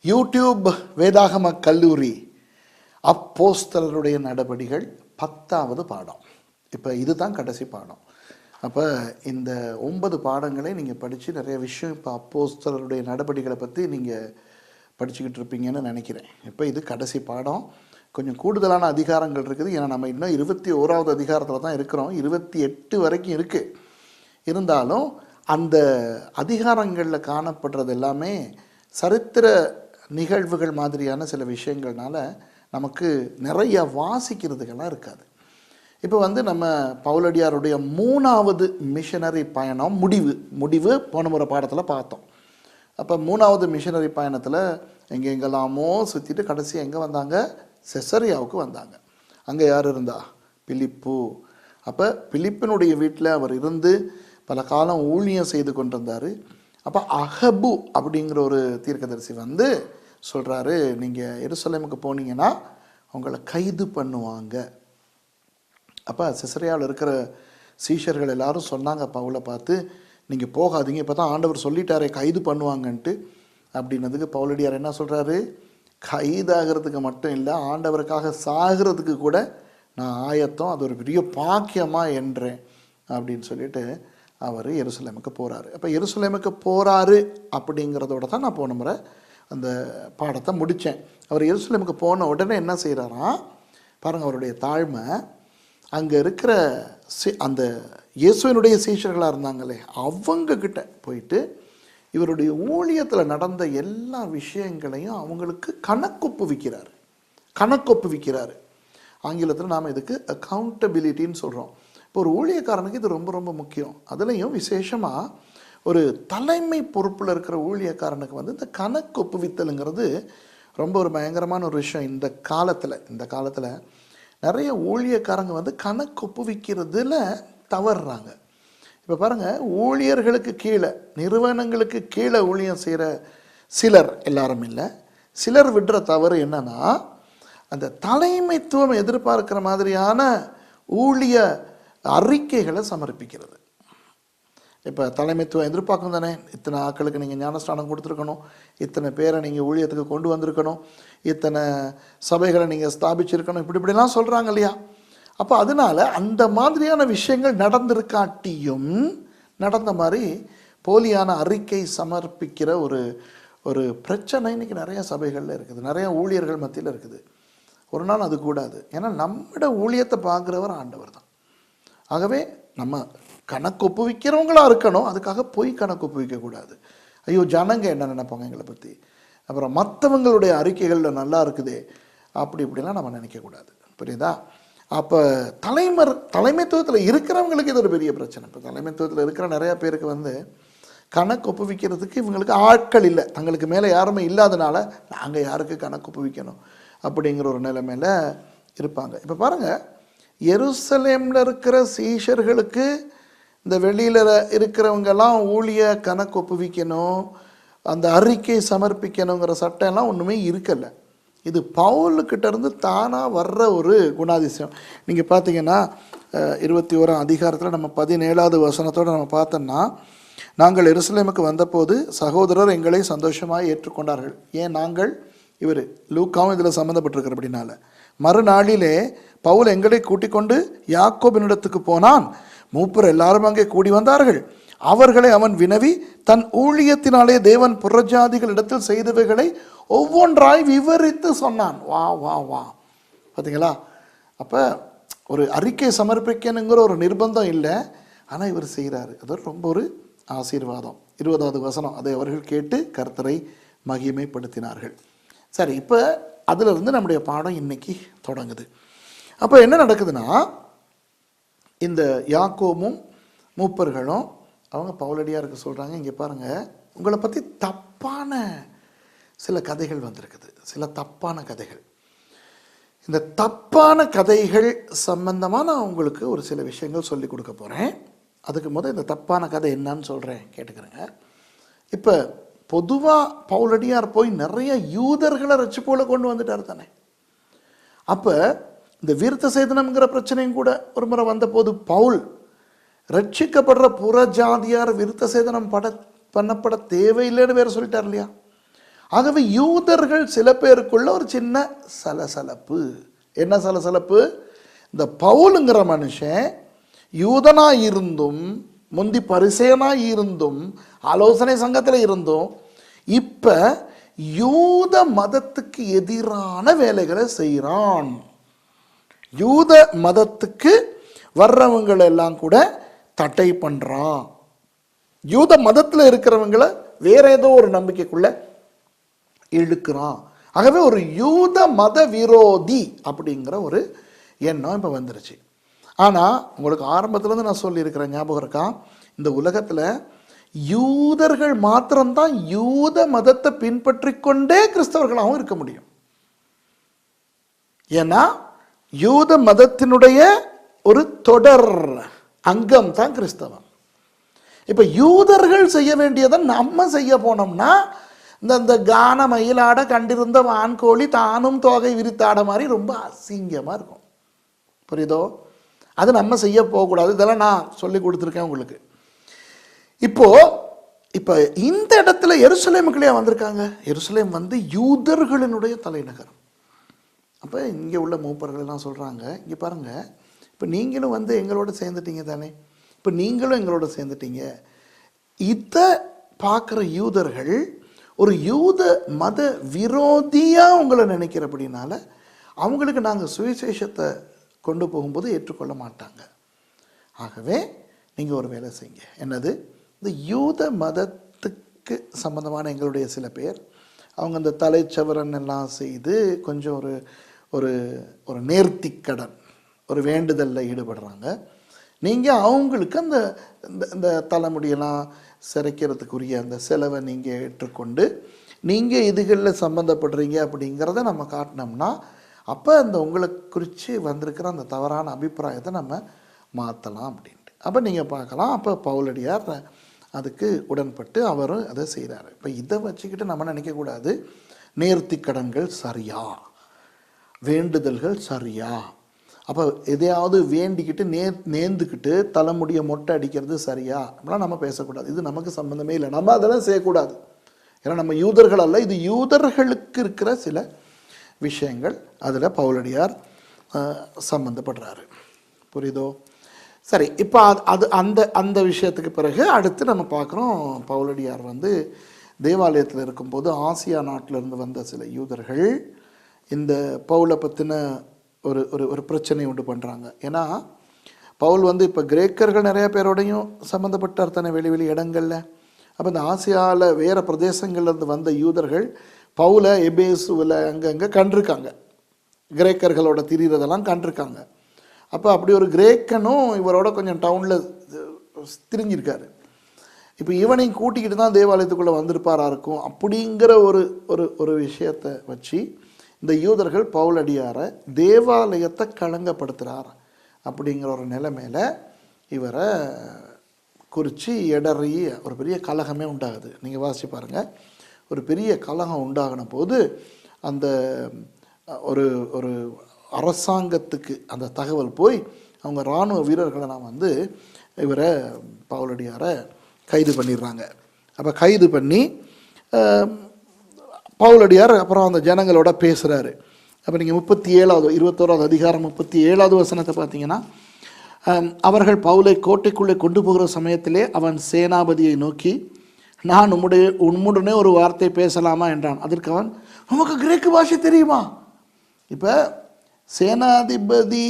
YouTube வேதாகம கல்லூரி அப்போஸ்தலருடைய நடபடிகள் 10வது பாடம். இப்போ இதுதான் கடைசி பாடம். அப்போ இந்த 9 பாடங்களை நீங்கள் படித்து நிறைய விஷயம் இப்போ அப்போஸ்தலருடைய நடபடிகளை பற்றி நீங்கள் படிச்சுக்கிட்டு இருப்பீங்கன்னு நினைக்கிறேன். இப்போ இது கடைசி பாடம். கொஞ்சம் கூடுதலான அதிகாரங்கள் இருக்குது. ஏன்னா நம்ம இன்னும் 21வது அதிகாரத்தில் தான் இருக்கிறோம். 28 வரைக்கும் இருக்குது. இருந்தாலும் அந்த அதிகாரங்களில் காணப்படுறது எல்லாமே சரித்திர நிகழ்வுகள் மாதிரியான சில விஷயங்கள்னால நமக்கு நிறைய வாசிக்கிறதுக்கெல்லாம் இருக்காது. இப்போ நம்ம பவுலடியாருடைய 3வது மிஷனரி பயணம் முடிவு போன முறை பாடத்தில் பார்த்தோம். அப்போ 3வது மிஷனரி பயணத்தில் எங்கெங்கெல்லாமோ சுற்றிட்டு கடைசி எங்கே வந்தாங்க? செசரியாவுக்கு வந்தாங்க. அங்கே யார் இருந்தா? பிலிப்பு. அப்போ பிலிப்பினுடைய வீட்டில் அவர் இருந்து பல காலம் ஊழியம் செய்து கொண்டிருந்தார். அப்போ அகபு அப்படிங்கிற ஒரு தீர்க்கதரிசி சொல்கிறாரு, நீங்கள் எருசலேமுக்கு போனீங்கன்னா அவங்கள கைது பண்ணுவாங்க. அப்போ செசரியாவில் இருக்கிற சீஷர்கள் எல்லாரும் சொன்னாங்க பவுலை பார்த்து, நீங்கள் போகாதீங்க, இப்போ தான் ஆண்டவர் சொல்லிட்டாரே கைது பண்ணுவாங்கன்ட்டு. அப்படின்னதுக்கு பவுலடியார் என்ன சொல்கிறாரு? கைதாகிறதுக்கு மட்டும் இல்லை, ஆண்டவருக்காக சாகிறதுக்கு கூட நான் ஆயத்தம், அது ஒரு பெரிய பாக்கியமாக என்றேன் அப்படின்னு சொல்லிட்டு அவர் எருசலேமுக்கு போகிறாரு. அப்போ எருசலேமுக்கு போகிறாரு அப்படிங்கிறதோட தான் நான் போன முறை அந்த பாடத்தை முடித்தேன். அவர் எருசலேமுக்கு போன உடனே என்ன செய்கிறாராம் பாருங்கள், அவருடைய தாழ்மை. அங்கே இருக்கிற அந்த இயேசுவினுடைய சீஷர்களாக இருந்தாங்களே அவங்கக்கிட்ட போயிட்டு இவருடைய ஊழியத்தில் நடந்த எல்லா விஷயங்களையும் அவங்களுக்கு கணக்கொப்புவிக்கிறாரு. ஆங்கிலத்தில் நாம் இதுக்கு அக்கௌண்டபிலிட்டின்னு சொல்கிறோம். இப்போ ஒரு ஊழியக்காரனுக்கு இது ரொம்ப ரொம்ப முக்கியம். அதுலேயும் விசேஷமாக ஒரு தலைமை பொறுப்பில் இருக்கிற ஊழியக்காரனுக்கு இந்த கணக்கு ஒப்புவித்தலுங்கிறது ரொம்ப ஒரு பயங்கரமான ஒரு விஷயம். இந்த காலத்தில் நிறைய ஊழியக்காரங்க கணக்கு ஒப்புவிக்கிறதுல தவறுறாங்க. இப்போ பாருங்கள், ஊழியர்களுக்கு கீழே, நிறுவனங்களுக்கு கீழே ஊழியம் செய்கிற சிலர், எல்லாரும் இல்லை, சிலர் விடுற தவறு என்னன்னா, அந்த தலைமைத்துவம் எதிர்பார்க்கிற மாதிரியான ஊழிய அறிக்கைகளை சமர்ப்பிக்கிறது. இப்போ தலைமைத்துவம் எதிர்பார்க்கும் தானே, இத்தனை ஆட்களுக்கு நீங்கள் ஞானஸ்தானம் கொடுத்துருக்கணும், இத்தனை பேரை நீங்கள் ஊழியத்துக்கு கொண்டு வந்திருக்கணும், இத்தனை சபைகளை நீங்கள் ஸ்தாபிச்சிருக்கணும், இப்படிலாம் சொல்கிறாங்க இல்லையா? அப்போ அதனால் அந்த மாதிரியான விஷயங்கள் நடந்திருக்காட்டியும் நடந்த மாதிரி போலியான அறிக்கை சமர்ப்பிக்கிற ஒரு பிரச்சனை இன்றைக்கி நிறைய சபைகளில் இருக்குது, நிறைய ஊழியர்கள் மத்தியில் இருக்குது. ஒரு நாள் அது கூடாது. ஏன்னா நம்மளோட ஊழியத்தை பார்க்குறவர் ஆண்டவர் தான். ஆகவே நம்ம கணக்கு ஒப்புவிக்கிறவங்களாக இருக்கணும். அதுக்காக போய் கணக்கு ஒப்புவிக்கக்கூடாது. ஐயோ ஜனங்க என்ன நினைப்பாங்க எங்களை பற்றி, அப்புறம் மற்றவங்களுடைய அறிக்கைகளில் நல்லா இருக்குதே, இப்படிலாம் நம்ம நினைக்கக்கூடாது. புரியுதா? அப்போ தலைமைத்துவத்தில் இருக்கிறவங்களுக்கு இது ஒரு பெரிய பிரச்சனை. இப்போ தலைமைத்துவத்தில் இருக்கிற நிறையா பேருக்கு கணக்கு ஒப்புவிக்கிறதுக்கு இவங்களுக்கு ஆட்கள் இல்லை, தங்களுக்கு மேலே யாருமே இல்லாதனால நாங்கள் யாருக்கு கணக்கு ஒப்புவிக்கணும் அப்படிங்கிற ஒரு நிலைமையில் இருப்பாங்க. இப்போ பாருங்கள், எருசலேமில் இருக்கிற சீஷர்களுக்கு இந்த வெளியில் இருக்கிறவங்கெல்லாம் ஊழிய கணக்கு ஒப்புவிக்கணும், அந்த அறிக்கை சமர்ப்பிக்கணுங்கிற சட்டம்லாம் ஒன்றுமே இருக்கலை. இது பவுலுக்கிட்டேருந்து தானாக வர்ற ஒரு குணாதிசயம். நீங்கள் பார்த்தீங்கன்னா 21ஆம் அதிகாரத்தில் நம்ம 17வது வசனத்தோடு நம்ம பார்த்தோம்னா, நாங்கள் எருசலேமுக்கு வந்தபோது சகோதரர் எங்களை சந்தோஷமாக ஏற்றுக்கொண்டார்கள். ஏன் நாங்கள்? இவர் லூக்காவும் இதில் சம்மந்தப்பட்டிருக்கிற அப்படின்னால. மறுநாளிலே பவுல் எங்களை கூட்டிக் கொண்டு யாக்கோபினிடத்துக்கு போனான். மூப்பர் எல்லாரும் அங்கே கூடி வந்தார்கள். அவர்களை அவன் வினவி தன் ஊழியத்தினாலே தேவன் புறஜாதிகளிடத்தில் செய்தவைகளை ஒவ்வொன்றாய் விவரித்து சொன்னான். வா வா வா பார்த்தீங்களா? அப்போ ஒரு அறிக்கை சமர்ப்பிக்கணுங்கிற ஒரு நிர்பந்தம் இல்லை, ஆனால் இவர் செய்கிறாரு. அது ரொம்ப ஒரு ஆசீர்வாதம். 20வது வசனம், அதை அவர்கள் கேட்டு கர்த்தரை மகிமைப்படுத்தினார்கள். சரி, இப்போ அதிலிருந்து நம்முடைய பாடம் இன்னைக்கு தொடங்குது. அப்போ என்ன நடக்குதுன்னா, இந்த யாக்கோபும் மூப்பர்களும் அவங்க பவுலடியாருக்கு சொல்கிறாங்க, இங்கே பாருங்கள், உங்களை பற்றி தப்பான சில கதைகள் வந்திருக்குது, சில தப்பான கதைகள். இந்த தப்பான கதைகள் சம்பந்தமாக நான் உங்களுக்கு ஒரு சில விஷயங்கள் சொல்லி கொடுக்க போகிறேன். அதுக்கு முதல் இந்த தப்பான கதை என்னன்னு சொல்கிறேன், கேட்டுக்கிறேங்க. இப்போ பொதுவாக பவுலடியார் போய் நிறைய யூதர்களை ரட்சிப்போல கொண்டு வந்துட்டார் தானே. அப்போ இந்த விருத்த சேதனம்ங்கிற பிரச்சனையும் கூட ஒரு முறை வந்தபோது பவுல் ரட்சிக்கப்படுற புறஜாதியார் விருத்த சேதனம் பண்ணப்பட தேவையில்லைன்னு வேற சொல்லிட்டார் இல்லையா? ஆகவே யூதர்கள் சில பேருக்குள்ள ஒரு சின்ன சலசலப்பு. என்ன சலசலப்பு? இந்த பவுலுங்கிற மனுஷன் யூதனாய் இருந்தும், முந்தி பரிசேயனாய் இருந்தும், ஆலோசனை சங்கத்தில் இருந்தும், இப்ப யூத மதத்துக்கு எதிரான வேலைகளை செய்கிறான். யூத மதத்துக்கு வர்றவங்களை எல்லாம் கூட தட்டை பண்றான். யூத மதத்தில் இருக்கிறவங்களை வேற ஏதோ ஒரு நம்பிக்கைக்குள்ள இழுக்கிறான். ஆகவே ஒரு யூத மத விரோதி அப்படிங்கிற ஒரு எண்ணம் இப்போ வந்துருச்சு. ஆனால் உங்களுக்கு ஆரம்பத்துலேருந்து நான் சொல்லியிருக்கிறேன், ஞாபகம் இருக்கா? இந்த உலகத்தில் யூதர்கள் மாத்திரம்தான் யூத மதத்தை பின்பற்றி கொண்டே கிறிஸ்தவர்களாகவும் இருக்க முடியும். ஏன்னா யூத மதத்தினுடைய ஒரு தொடர் அங்கம் தான் கிறிஸ்தவம். இப்போ யூதர்கள் செய்ய வேண்டியதை நம்ம செய்ய போனோம்னா இந்த கான மயிலாட கண்டிருந்த வான்கோழி தானும் தோகை விரித்தாட மாதிரி ரொம்ப அசிங்கமாக இருக்கும். புரியுதோ? அது நம்ம செய்ய போகக்கூடாது. இதெல்லாம் நான் சொல்லி கொடுத்துருக்கேன் உங்களுக்கு. இப்போ இந்த இடத்துல எருசலேமுக்குள்ளே வந்திருக்காங்க. எருசலேம் வந்து யூதர்களினுடைய தலைநகரம். அப்போ இங்கே உள்ள மூப்பர்கள் எல்லாம் சொல்கிறாங்க, இங்கே பாருங்கள், இப்போ நீங்களும் வந்து எங்களோட சேர்ந்துட்டீங்க தானே, இப்போ நீங்களும் எங்களோட சேர்ந்துட்டீங்க. இதை பார்க்குற யூதர்கள் ஒரு யூத மத விரோதியாக உங்களை நினைக்கிறபடினால அவங்களுக்கு நாங்கள் சுவிசேஷத்தை கொண்டு போகும்போது ஏற்றுக்கொள்ள மாட்டாங்க. ஆகவே நீங்கள் ஒரு வேலை செய்யுங்க. என்னது? இந்த யூத மதத்துக்கு சம்பந்தமான எங்களுடைய சில பேர் அவங்க அந்த தலைச்சவரன் எல்லாம் செய்து கொஞ்சம் ஒரு ஒரு நேர்த்திக்கடன், ஒரு வேண்டுதலில் ஈடுபடுறாங்க. நீங்கள் அவங்களுக்கு அந்த இந்த தலைமுடியெல்லாம் சிறைக்கிறதுக்குரிய அந்த செலவை நீங்கள் ஏற்றுக்கொண்டு நீங்கள் இதுகளில் சம்மந்தப்படுறீங்க அப்படிங்கிறத நம்ம காட்டினோம்னா அப்போ அந்த உங்களை குறித்து வந்திருக்கிற அந்த தவறான அபிப்பிராயத்தை நம்ம மாற்றலாம் அப்படின்ட்டு. அப்போ நீங்கள் பார்க்கலாம், அப்போ பவுலடியார் அதுக்கு உடன்பட்டு அவரும் அதை செய்கிறாரு. இப்போ இதை வச்சுக்கிட்டு நம்ம நினைக்கக்கூடாது நேர்த்திக்கடன்கள் சரியா, வேண்டுதல்கள் சரியா. அப்போ எதையாவது வேண்டிக்கிட்டு நேர்ந்துக்கிட்டு தலைமுடிய மொட்டை அடிக்கிறது சரியா அப்படிலாம் நம்ம பேசக்கூடாது. இது நமக்கு சம்மந்தமே இல்லை, நம்ம அதெல்லாம் செய்யக்கூடாது. ஏன்னா நம்ம யூதர்கள் அல்ல, இது யூதர்களுக்கு இருக்கிற சில விஷயங்கள். அதில் பவுலடியார் சம்மந்தப்படுறாரு. புரியுதோ? சரி, இப்போ அந்த விஷயத்துக்கு பிறகு அடுத்து நம்ம பார்க்குறோம், பவுலடியார் வந்து தேவாலயத்தில் இருக்கும்போது ஆசியா நாட்டிலிருந்து வந்த சில யூதர்கள் இந்த பவுலை பற்றின ஒரு பிரச்சனை உண்டு பண்ணுறாங்க. ஏன்னா பவுல் வந்து இப்போ கிரேக்கர்கள் நிறைய பேரோடையும் சம்மந்தப்பட்டார் தானே வெளி இடங்களில். அப்போ இந்த ஆசியாவில் வேறு பிரதேசங்கள்லேருந்து வந்த யூதர்கள் பவுலை எபேசுவில் அங்கங்கே கண்டிருக்காங்க, கிரேக்கர்களோட திரிகிறதெல்லாம் கண்டிருக்காங்க. அப்போ அப்படி ஒரு கிரேக்கனும் இவரோட கொஞ்சம் டவுனில் திரிஞ்சிருக்காரு. இப்போ இவனையும் கூட்டிக்கிட்டு தான் தேவாலயத்துக்குள்ளே வந்திருப்பாரா இருக்கும். அப்படிங்கிற ஒரு விஷயத்தை வச்சு இந்த யூதர்கள் பவுலடியாரை தேவாலயத்தை களங்கப்படுத்துகிறார் அப்படிங்கிற ஒரு நிலைமையில் இவரை குறித்து இடறி ஒரு பெரிய கலகமே உண்டாகுது. நீங்கள் வாசிச்சு பாருங்கள். ஒரு பெரிய கலகம் உண்டாகின போது அந்த ஒரு அரசாங்கத்துக்கு அந்த தகவல் போய் அவங்க இராணுவ வீரர்களை நான் வந்து இவரை பவுலடியாரை கைது பண்ணிடுறாங்க. அப்போ கைது பண்ணி பவுலடியார் அப்புறம் அந்த ஜனங்களோட பேசுகிறாரு. அப்போ நீங்கள் 21வது அதிகாரம் 37வது வசனத்தை பார்த்தீங்கன்னா, அவர்கள் பவுலை கோட்டைக்குள்ளே கொண்டு போகிற சமயத்திலே அவன் சேனாபதியை நோக்கி, நான் உம்முடனே ஒரு வார்த்தை பேசலாமா என்றான். அதற்கு அவன், உமக்கு கிரேக்கு பாஷை தெரியுமா? இப்போ சேனாதிபதி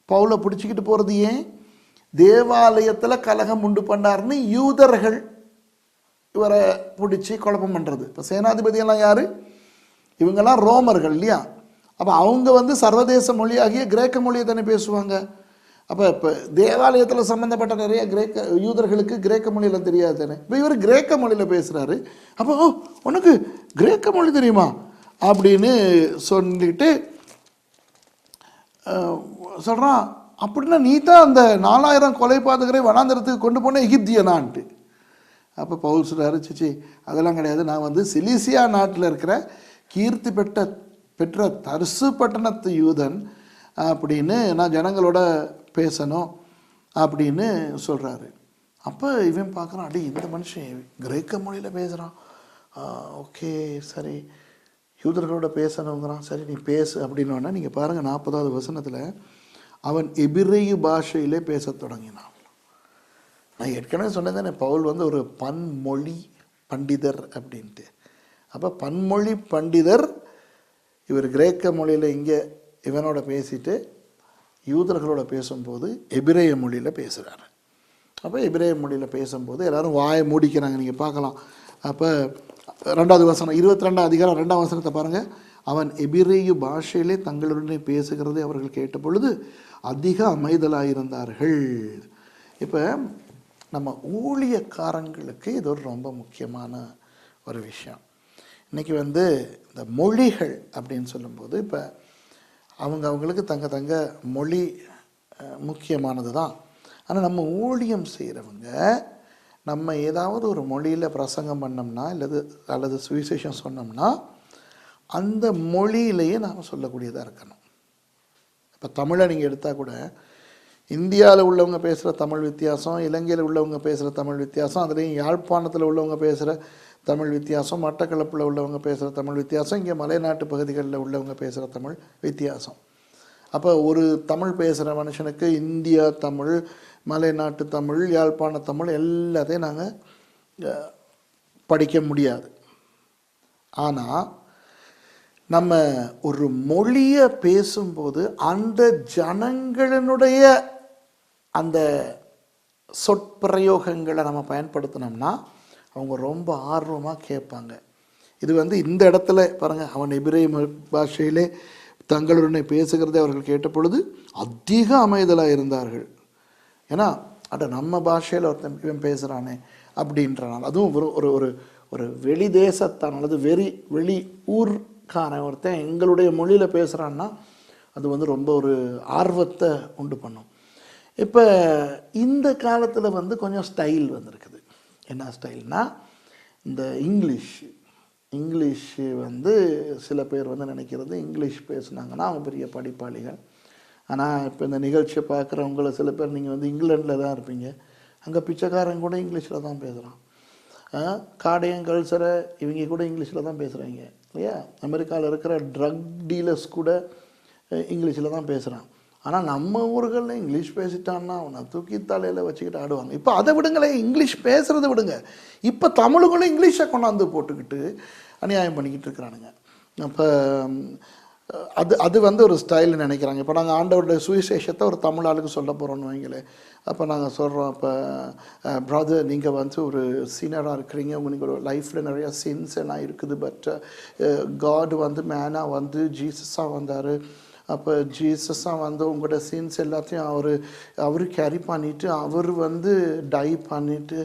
பவுலை பிடிச்சிக்கிட்டு போகிறது ஏன்? தேவாலயத்தில் கலகம் உண்டு பண்ணார்னு யூதர்கள் இவரை பிடிச்சி குழப்பம் பண்ணுறது. இப்போ சேனாதிபதியெல்லாம் யார்? இவங்கெல்லாம் ரோமர்கள் இல்லையா? அப்போ அவங்க வந்து சர்வதேச மொழியாகிய கிரேக்க மொழியை தானே பேசுவாங்க. அப்போ இப்போ தேவாலயத்தில் சம்மந்தப்பட்ட நிறைய யூதர்களுக்கு கிரேக்க மொழியில் தெரியாது தானே. இப்போ இவர் கிரேக்க மொழியில் பேசுகிறாரு. அப்போ உனக்கு கிரேக்க மொழி தெரியுமா அப்படின்னு சொல்லிட்டு சொல்கிறான். அப்படின்னா நீ தான் அந்த 4000 கொலைபாதகரை வனாந்தரத்துக்கு கொண்டு போன எகிப்தியனான்ட்டு. அப்போ பவுல் சொல்கிறாரு, சிச்சி அதெல்லாம் கிடையாது, நான் வந்து சிலிசியா நாட்டில் இருக்கிற கீர்த்தி பெற்ற தர்சு பட்டணத்து யூதன் அப்படின்னு நான் ஜனங்களோட பேசணும் அப்படின்னு சொல்கிறாரு. அப்போ இவன் பார்க்குறான், அடி இந்த மனுஷன் கிரேக்க மொழியில் பேசுகிறான் ஓகே சரி, யூதர்களோட பேசணுங்கிறான், சரி நீ பேசு அப்படின்னோடனே நீங்கள் பாருங்கள் 40வது வசனத்தில் அவன் எபிரேயு பாஷையிலே பேசத் தொடங்கினான். நான் ஏற்கனவே சொன்னேன் பவுல் வந்து ஒரு பன்மொழி பண்டிதர் அப்படின்ட்டு. அப்போ பன்மொழி பண்டிதர் இவர் கிரேக்க மொழியில் இங்கே இவனோட பேசிட்டு யூதர்களோட பேசும்போது எபிரேய மொழியில் பேசுகிறார். அப்போ எபிரேய மொழியில் பேசும்போது எல்லோரும் வாயை மூடிக்கிறாங்க, நீங்கள் பார்க்கலாம். அப்போ 2வது வசனம் 22ஆம் அதிகாரம் 2ஆம் வசனத்தை பாருங்கள். அவன் எபிரேயு பாஷையிலே தங்களுடனே பேசுகிறதை அவர்கள் கேட்ட பொழுது அதிக அமைதலாயிருந்தார்கள். இப்போ நம்ம ஊழியக்காரங்களுக்கு இது ஒரு ரொம்ப முக்கியமான ஒரு விஷயம். இன்றைக்கி வந்து இந்த மொழிகள் அப்படின்னு சொல்லும்போது இப்போ அவங்களுக்கு தங்க மொழி முக்கியமானது தான். ஆனால் நம்ம ஊழியம் செய்கிறவங்க நம்ம ஏதாவது ஒரு மொழியில் பிரசங்கம் பண்ணோம்னா அல்லது சுவிசேஷம் சொன்னோம்னா அந்த மொழியிலேயே நாம் சொல்லக்கூடியதாக இருக்கணும். இப்போ தமிழை நீங்கள் எடுத்தால் கூட இந்தியாவில் உள்ளவங்க பேசுகிற தமிழ் வித்தியாசம், இலங்கையில் உள்ளவங்க பேசுகிற தமிழ் வித்தியாசம், அதுலேயும் யாழ்ப்பாணத்தில் உள்ளவங்க பேசுகிற தமிழ் வித்தியாசம், மட்டக்களப்பில் உள்ளவங்க பேசுகிற தமிழ் வித்தியாசம், இங்கே மலைநாட்டு பகுதிகளில் உள்ளவங்க பேசுகிற தமிழ் வித்தியாசம். அப்போ ஒரு தமிழ் பேசுகிற மனுஷனுக்கு இந்தியா தமிழ், மலைநாட்டு தமிழ், யாழ்ப்பாண தமிழ் எல்லாத்தையும் நாங்கள் படிக்க முடியாது. ஆனால் நம்ம ஒரு மொழியை பேசும்போது அந்த ஜனங்களினுடைய அந்த சொற்பிரயோகங்களை நம்ம பயன்படுத்தினோம்னா அவங்க ரொம்ப ஆர்வமாக கேட்பாங்க. இது வந்து இந்த இடத்துல பாருங்கள், அவன் எபிரேய பாஷையிலே தங்களுடனே பேசுகிறதை அவர்கள் கேட்ட பொழுது அதிக அமைதலாக இருந்தார்கள். ஏன்னா நம்ம பாஷையில் ஒருத்தன் இவன் பேசுகிறானே அப்படின்றனால, அதுவும் ஒரு ஒரு ஒரு வெளி தேசத்தான் அல்லது வெளி ஊர்க்காரன் ஒருத்தன் எங்களுடைய மொழியில் பேசுகிறான்னா அது வந்து ரொம்ப ஒரு ஆர்வத்தை உண்டு பண்ணும். இப்போ இந்த காலத்தில் வந்து கொஞ்சம் ஸ்டைல் வந்திருக்குது. என்ன ஸ்டைல்னால் இந்த இங்கிலீஷ் வந்து சில பேர் வந்து நினைக்கிறது இங்கிலீஷ் பேசுனாங்கன்னா அவங்க பெரிய படிப்பாளிகள். ஆனால் இப்போ இந்த நிகழ்ச்சியை பார்க்குறவங்கள சில பேர் நீங்கள் வந்து இங்கிலாண்டில் தான் இருப்பீங்க, அங்கே பிச்சைக்காரன் கூட இங்கிலீஷில் தான் பேசுகிறான். காடையன் கல்சரை இவங்க கூட இங்கிலீஷில் தான் பேசுகிறாங்க இல்லையா? அமெரிக்காவில் இருக்கிற ட்ரக் டீலர்ஸ் கூட இங்கிலீஷில் தான் பேசுகிறான். ஆனால் நம்ம ஊர்களில் இங்கிலீஷ் பேசிட்டான்னா அவனை தூக்கி தலையில் வச்சுக்கிட்டு ஆடுவாங்க. இப்போ அதை விடுங்களேன், இங்கிலீஷ் பேசுகிறத விடுங்க, இப்போ தமிழுக்குள்ளே இங்கிலீஷை கொண்டாந்து போட்டுக்கிட்டு அநியாயம் பண்ணிக்கிட்டு இருக்கிறானுங்க. அப்போ அது வந்து ஒரு ஸ்டைல்னு நினைக்கிறாங்க. இப்போ நாங்கள் ஆண்டவருடைய சுவிசேஷத்தை ஒரு தமிழ் ஆளுக்கு சொல்ல போகிறோன்னு வைங்களே, அப்போ நாங்கள் சொல்கிறோம், இப்போ ப்ரதர் நீங்கள் வந்து ஒரு சீனியராக இருக்கிறீங்க, உங்களுக்கு ஒரு லைஃப்பில் நிறையா சின்ஸ் எல்லாம் இருக்குது, பட் காட் வந்து மேனாக வந்து ஜீசஸாக வந்தார், அப்போ ஜீசஸாக வந்து உங்களோட சீன்ஸ் எல்லாத்தையும் அவர் கேரி பண்ணிவிட்டு அவர் வந்து டை பண்ணிவிட்டு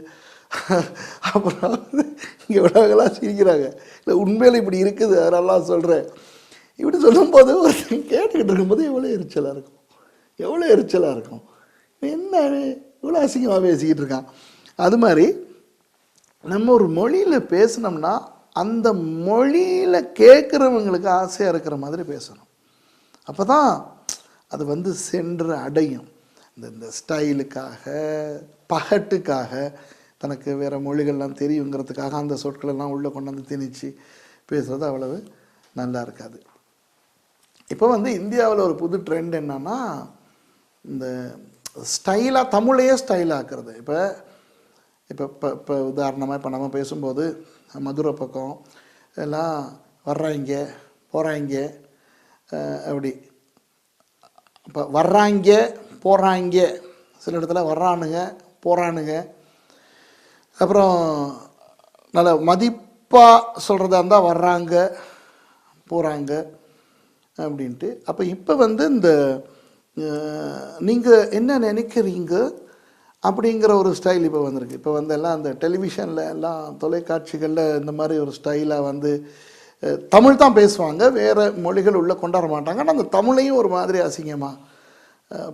அப்புறம் வந்து இங்கே விடாகலாம் சிரிக்கிறாங்க. இல்லை உண்மையில் இப்படி இருக்குது, அதெல்லாம் சொல்கிறேன். இப்படி சொல்லும்போது ஒருத்தன் கேட்டுக்கிட்டு இருக்கும்போது எவ்வளோ எரிச்சலாக இருக்கும். என்ன இவ்வளோ அசிங்கமாக பேசிக்கிட்டு இருக்கான். அது மாதிரி நம்ம ஒரு மொழியில் பேசினோம்னா அந்த மொழியில் கேட்குறவங்களுக்கு ஆசையாக இருக்கிற மாதிரி பேசணும். அப்போ தான் அது வந்து சென்று அடையும். இந்த ஸ்டைலுக்காக பகட்டுக்காக தனக்கு வேறு மொழிகள்லாம் தெரியுங்கிறதுக்காக அந்த சொற்களெல்லாம் உள்ளே கொண்டு வந்து திணிச்சு பேசுகிறது அவ்வளவு நல்லா இருக்காது. இப்போ வந்து இந்தியாவில் ஒரு புது ட்ரெண்ட் என்னன்னா இந்த ஸ்டைலாக தமிழையே ஸ்டைலாக்குறது. இப்போ உதாரணமாக இப்போ நம்ம பேசும்போது மதுரை பக்கம் எல்லாம் வர்றாங்க போகிறாங்க அப்படி. இப்போ வர்றாங்க போகிறாங்க, சில இடத்துல வர்றானுங்க போகிறானுங்க, அப்புறம் நல்ல மதிப்பாக சொல்கிறதா இருந்தால் வர்றாங்க போகிறாங்க அப்படின்ட்டு. அப்போ இப்போ வந்து இந்த நீங்கள் என்ன நினைக்கிறீங்க அப்படிங்கிற ஒரு ஸ்டைல் இப்போ வந்திருக்கு. இப்போ வந்து எல்லாம் அந்த டெலிவிஷனில் எல்லாம் தொலைக்காட்சிகளில் இந்த மாதிரி ஒரு ஸ்டைலாக வந்து தமிழ் தான் பேசுவாங்க, வேறு மொழிகள் உள்ளே கொண்டாட மாட்டாங்க. ஆனால் அந்த தமிழையும் ஒரு மாதிரி அசிங்கமாக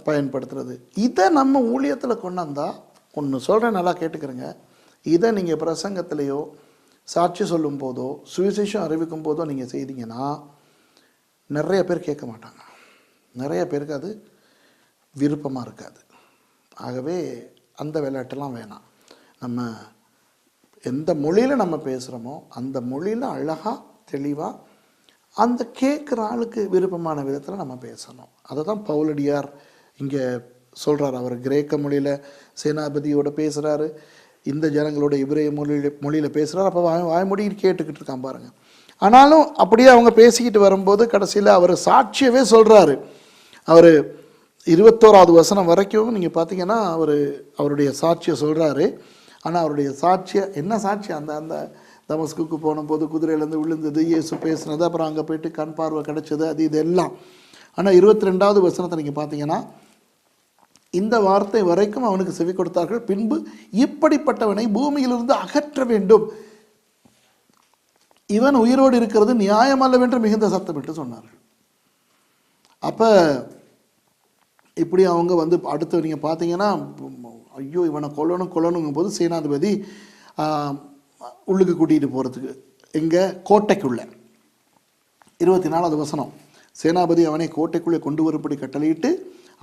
பயன்படுத்துறது. இதை நம்ம ஊழியத்தில் கொண்டாந்தால் ஒன்று சொல்கிறேன், நல்லா கேட்டுக்கிறேங்க. இதை நீங்கள் பிரசங்கத்திலேயோ சாட்சி சொல்லும் போதோ சுவிசேஷம் அறிவிக்கும் போதோ நீங்கள் செய்தீங்கன்னா நிறைய பேர் கேட்க மாட்டாங்க, நிறைய பேருக்கு அது விருப்பமாக இருக்காது. ஆகவே அந்த விளையாட்டெல்லாம் வேணாம். நம்ம எந்த மொழியில் நம்ம பேசுகிறோமோ அந்த மொழியில் அழகாக தெளிவாக அந்த கேட்குற ஆளுக்கு விருப்பமான விதத்தில் நம்ம பேசணும். அதை தான் பவுலடியார் இங்கே சொல்கிறார். அவர் கிரேக்க மொழியில் சேனாபதியோட பேசுகிறாரு, இந்த ஜனங்களோட இப்ரேய மொழியில் பேசுகிறார். அப்போ வாய்மொழி கேட்டுக்கிட்டு இருக்கான் பாருங்கள். ஆனாலும் அப்படியே அவங்க பேசிக்கிட்டு வரும்போது கடைசியில் அவர் சாட்சியவே சொல்கிறாரு. அவர் 21வது வசனம் வரைக்கும் நீங்கள் பார்த்தீங்கன்னா அவருடைய சாட்சியை சொல்கிறாரு. ஆனால் அவருடைய சாட்சியம் என்ன சாட்சியம்? அந்த தமஸ்குக்கு போனபோது குதிரையிலேருந்து விழுந்தது, இயேசு பேசுனது, அப்புறம் அங்கே போயிட்டு கண் பார்வை கிடைச்சது, அது இதெல்லாம். ஆனால் 22வது வசனத்தை நீங்கள் பார்த்தீங்கன்னா, இந்த வார்த்தை வரைக்கும் அவனுக்கு செவி கொடுத்தார்கள், பின்பு இப்படிப்பட்டவனை பூமியிலிருந்து அகற்ற வேண்டும், இவன் உயிரோடு இருக்கிறது நியாயமல்லவென்று மிகுந்த சத்தமிட்டு சொன்னார்கள். அப்போ இப்படி அவங்க வந்து அடுத்து நீங்கள் பார்த்தீங்கன்னா, ஐயோ இவனை கொல்லணுங்கும் போது சேனாதிபதி உள்ளுக்கு கூட்டிகிட்டு போகிறதுக்கு எங்கே கோட்டைக்குள்ளே 24வது வசனம், சேனாபதி அவனை கோட்டைக்குள்ளே கொண்டு வரும்படி கட்டளையிட்டு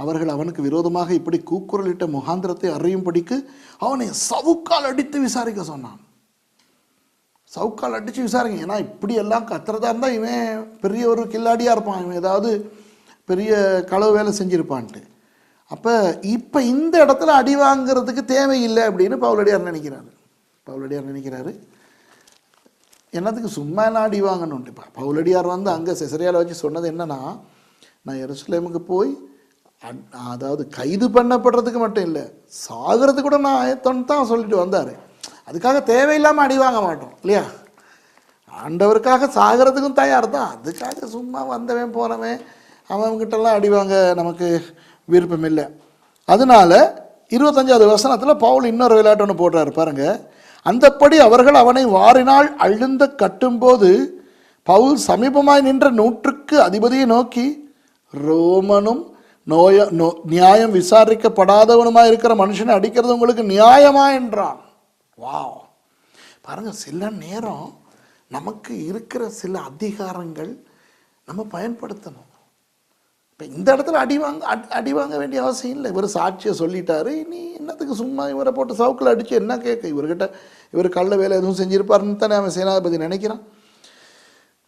அவர்கள் அவனுக்கு விரோதமாக இப்படி கூக்குரலிட்ட முகாந்திரத்தை அறியும்படிக்கு அவனை சவுக்கால் அடித்து விசாரிக்க சொன்னான். சவுக்கால் அடித்து விசாரிங்க, ஏன்னா இப்படி எல்லாம் கத்துறதா இருந்தால் இவன் பெரிய ஒரு கில்லாடியாக இருப்பான், இவன் ஏதாவது பெரிய களவு வேலை செஞ்சுருப்பான்ட்டு. அப்போ இப்போ இந்த இடத்துல அடி வாங்கிறதுக்கு தேவையில்லை அப்படின்னு பவுலடியார் நினைக்கிறாரு. என்னத்துக்கு சும்மா என்ன அடி வாங்கணுன்ட்டு. இப்போ பவுலடியார் வந்து அங்கே செசரியாவில் வச்சு சொன்னது என்னன்னா, நான் எருசலேமுக்கு போய் அதாவது கைது பண்ணப்படுறதுக்கு மட்டும் இல்லை, சாகிறதுக்கு கூட நான் ஆயத்தோன்னு தான் சொல்லிட்டு வந்தார். அதுக்காக தேவையில்லாமல் அடி வாங்க மாட்டோம் இல்லையா? ஆண்டவருக்காக சாகிறதுக்கும் தயார் தான். அதுக்காக சும்மா வந்தவன் போனவன் அவன்கிட்டலாம் அடி வாங்க நமக்கு விருப்பம் இல்லை. அதனால 25வது வசனத்தில் பவுல் இன்னொரு விளையாட்டு ஒன்று போடுறாரு பாருங்க. அந்தப்படி அவர்கள் அவனை வாரினால் அழுந்த கட்டும்போது பவுல் சமீபமாய் நின்ற 100க்கு அதிபதியை நோக்கி, ரோமனும் நியாயம் விசாரிக்கப்படாதவனுமாய் இருக்கிற மனுஷனை அடிக்கிறது உங்களுக்கு நியாயமா என்றான். வாவ் பாருங்க, சில நேரம் நமக்கு இருக்கிற சில அதிகாரங்கள் நம்ம பயன்படுத்தணும். இப்போ இந்த இடத்துல அடி வாங்க வேண்டிய அவசியம் இல்லை. இவர் சாட்சியை சொல்லிட்டாரு, நீ என்னத்துக்கு சும்மா இவரை போட்டு சவுக்கில் அடித்து என்ன கேட்க? இவர் கள்ள வேலை எதுவும் செஞ்சிருப்பாருன்னு தானே அவன் சேனாதிபதி நினைக்கிறான்.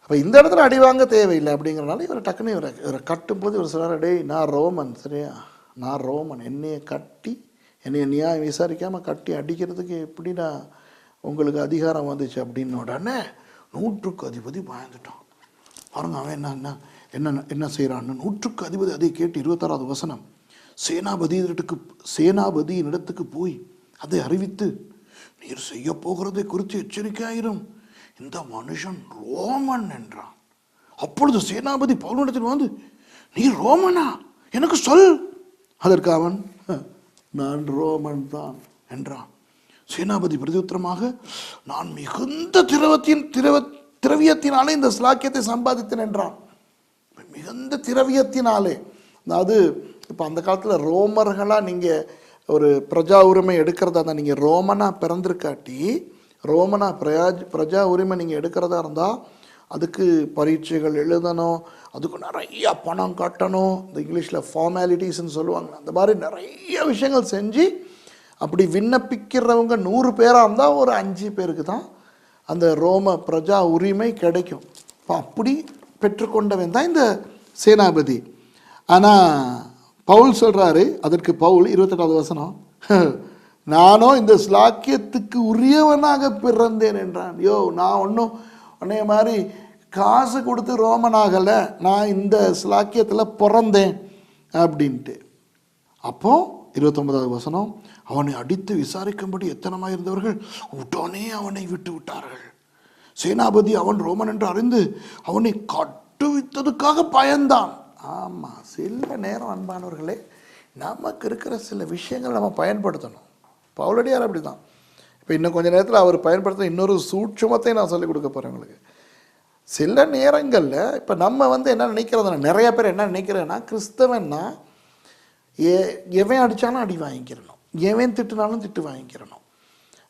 அப்போ இந்த இடத்துல அடி வாங்க தேவையில்லை அப்படிங்கிறனால இவர் டக்குன்னு இவரை கட்டும்போது இவர் சொல்கிறார், டேய் நான் ரோமன், சரியா, நான் ரோமன், என்னைய நியாயம் விசாரிக்காமல் கட்டி அடிக்கிறதுக்கு எப்படின்னா உங்களுக்கு அதிகாரம் வந்துச்சு அப்படின்னு உடனே 100க்கு அதிபதி பயந்துட்டான். பாருங்க அவன் என்ன செய்கிறான்னு. 100க்கு அதிபதி அதை கேட்டு 26வது வசனம், சேனாபதியினிடத்துக்கு போய் அதை அறிவித்து, நீர் செய்ய போகிறதை குறித்து எச்சரிக்கையாயிரும், இந்த மனுஷன் ரோமன் என்றான். அப்பொழுது சேனாபதி பவுலிடத்தில் வந்து, நீ ரோமனா, எனக்கு சொல். அதற்கு அவன், நான் ரோமன் தான் என்றான். சேனாபதி பிரதியுத்தரமாக, நான் மிகுந்த திரவியத்தினாலே இந்த ஸ்லாக்கியத்தை சம்பாதித்தேன் என்றான். மிகுந்த திரவியத்தினாலே, அதாவது இப்போ அந்த காலத்தில் ரோமர்களாக நீங்கள் ஒரு பிரஜா உரிமை எடுக்கிறதா இருந்தால், நீங்கள் ரோமனாக பிறந்திருக்காட்டி பிரஜா உரிமை நீங்கள் எடுக்கிறதா இருந்தால் அதுக்கு பரீட்சைகள் எழுதணும், அதுக்கு நிறையா பணம் கட்டணும், இந்த இங்கிலீஷில் ஃபார்மாலிட்டிஸ்ன்னு சொல்லுவாங்க. அந்த மாதிரி நிறைய விஷயங்கள் செஞ்சு அப்படி விண்ணப்பிக்கிறவங்க 100 பேராக இருந்தால் ஒரு 5 பேருக்கு தான் அந்த ரோம பிரஜா உரிமை கிடைக்கும். இப்போ அப்படி பெற்றுக்கொண்டவன் தான் இந்த சேனாபதி. ஆனால் பவுல் சொல்கிறாரு, அதற்கு பவுல் 28வது வசனம், நானோ இந்த ஸ்லாக்கியத்துக்கு உரியவனாக பிறந்தேன் என்றான். நான் ஒன்றும் உன்னைய மாதிரி காசு கொடுத்து ரோமனாகலை, நான் இந்த ஸ்லாக்கியத்தில் பிறந்தேன் அப்படின்ட்டு. அப்போ 29வது வசனம், அவனை அடித்து விசாரிக்கும்படி எத்தனமாக இருந்தவர்கள் உடனே அவனை விட்டு விட்டார்கள். சேனாபதி அவன் ரோமன் என்று அறிந்து அவனை கட்டுவித்ததுக்காக பயந்தான். ஆமாம், சில நேரம் அன்பானவர்களே நமக்கு இருக்கிற சில விஷயங்கள் நம்ம பயன்படுத்தணும். பவுலடியார் அப்படி தான். இப்போ இன்னும் கொஞ்சம் நேரத்தில் அவர் பயன்படுத்த இன்னொரு சூட்சுமத்தை நான் சொல்லிக் கொடுக்க போகிறேன் உங்களுக்கு. சில நேரங்களில் இப்போ நம்ம என்ன நினைக்கிறதுனா, நிறைய பேர் என்ன நினைக்கிறேன்னா, கிறிஸ்தவன்னா எவன் அடித்தாலும் அடி வாங்கிக்கிறணும், எவன் திட்டுனாலும் திட்டு வாங்கிக்கிறணும்.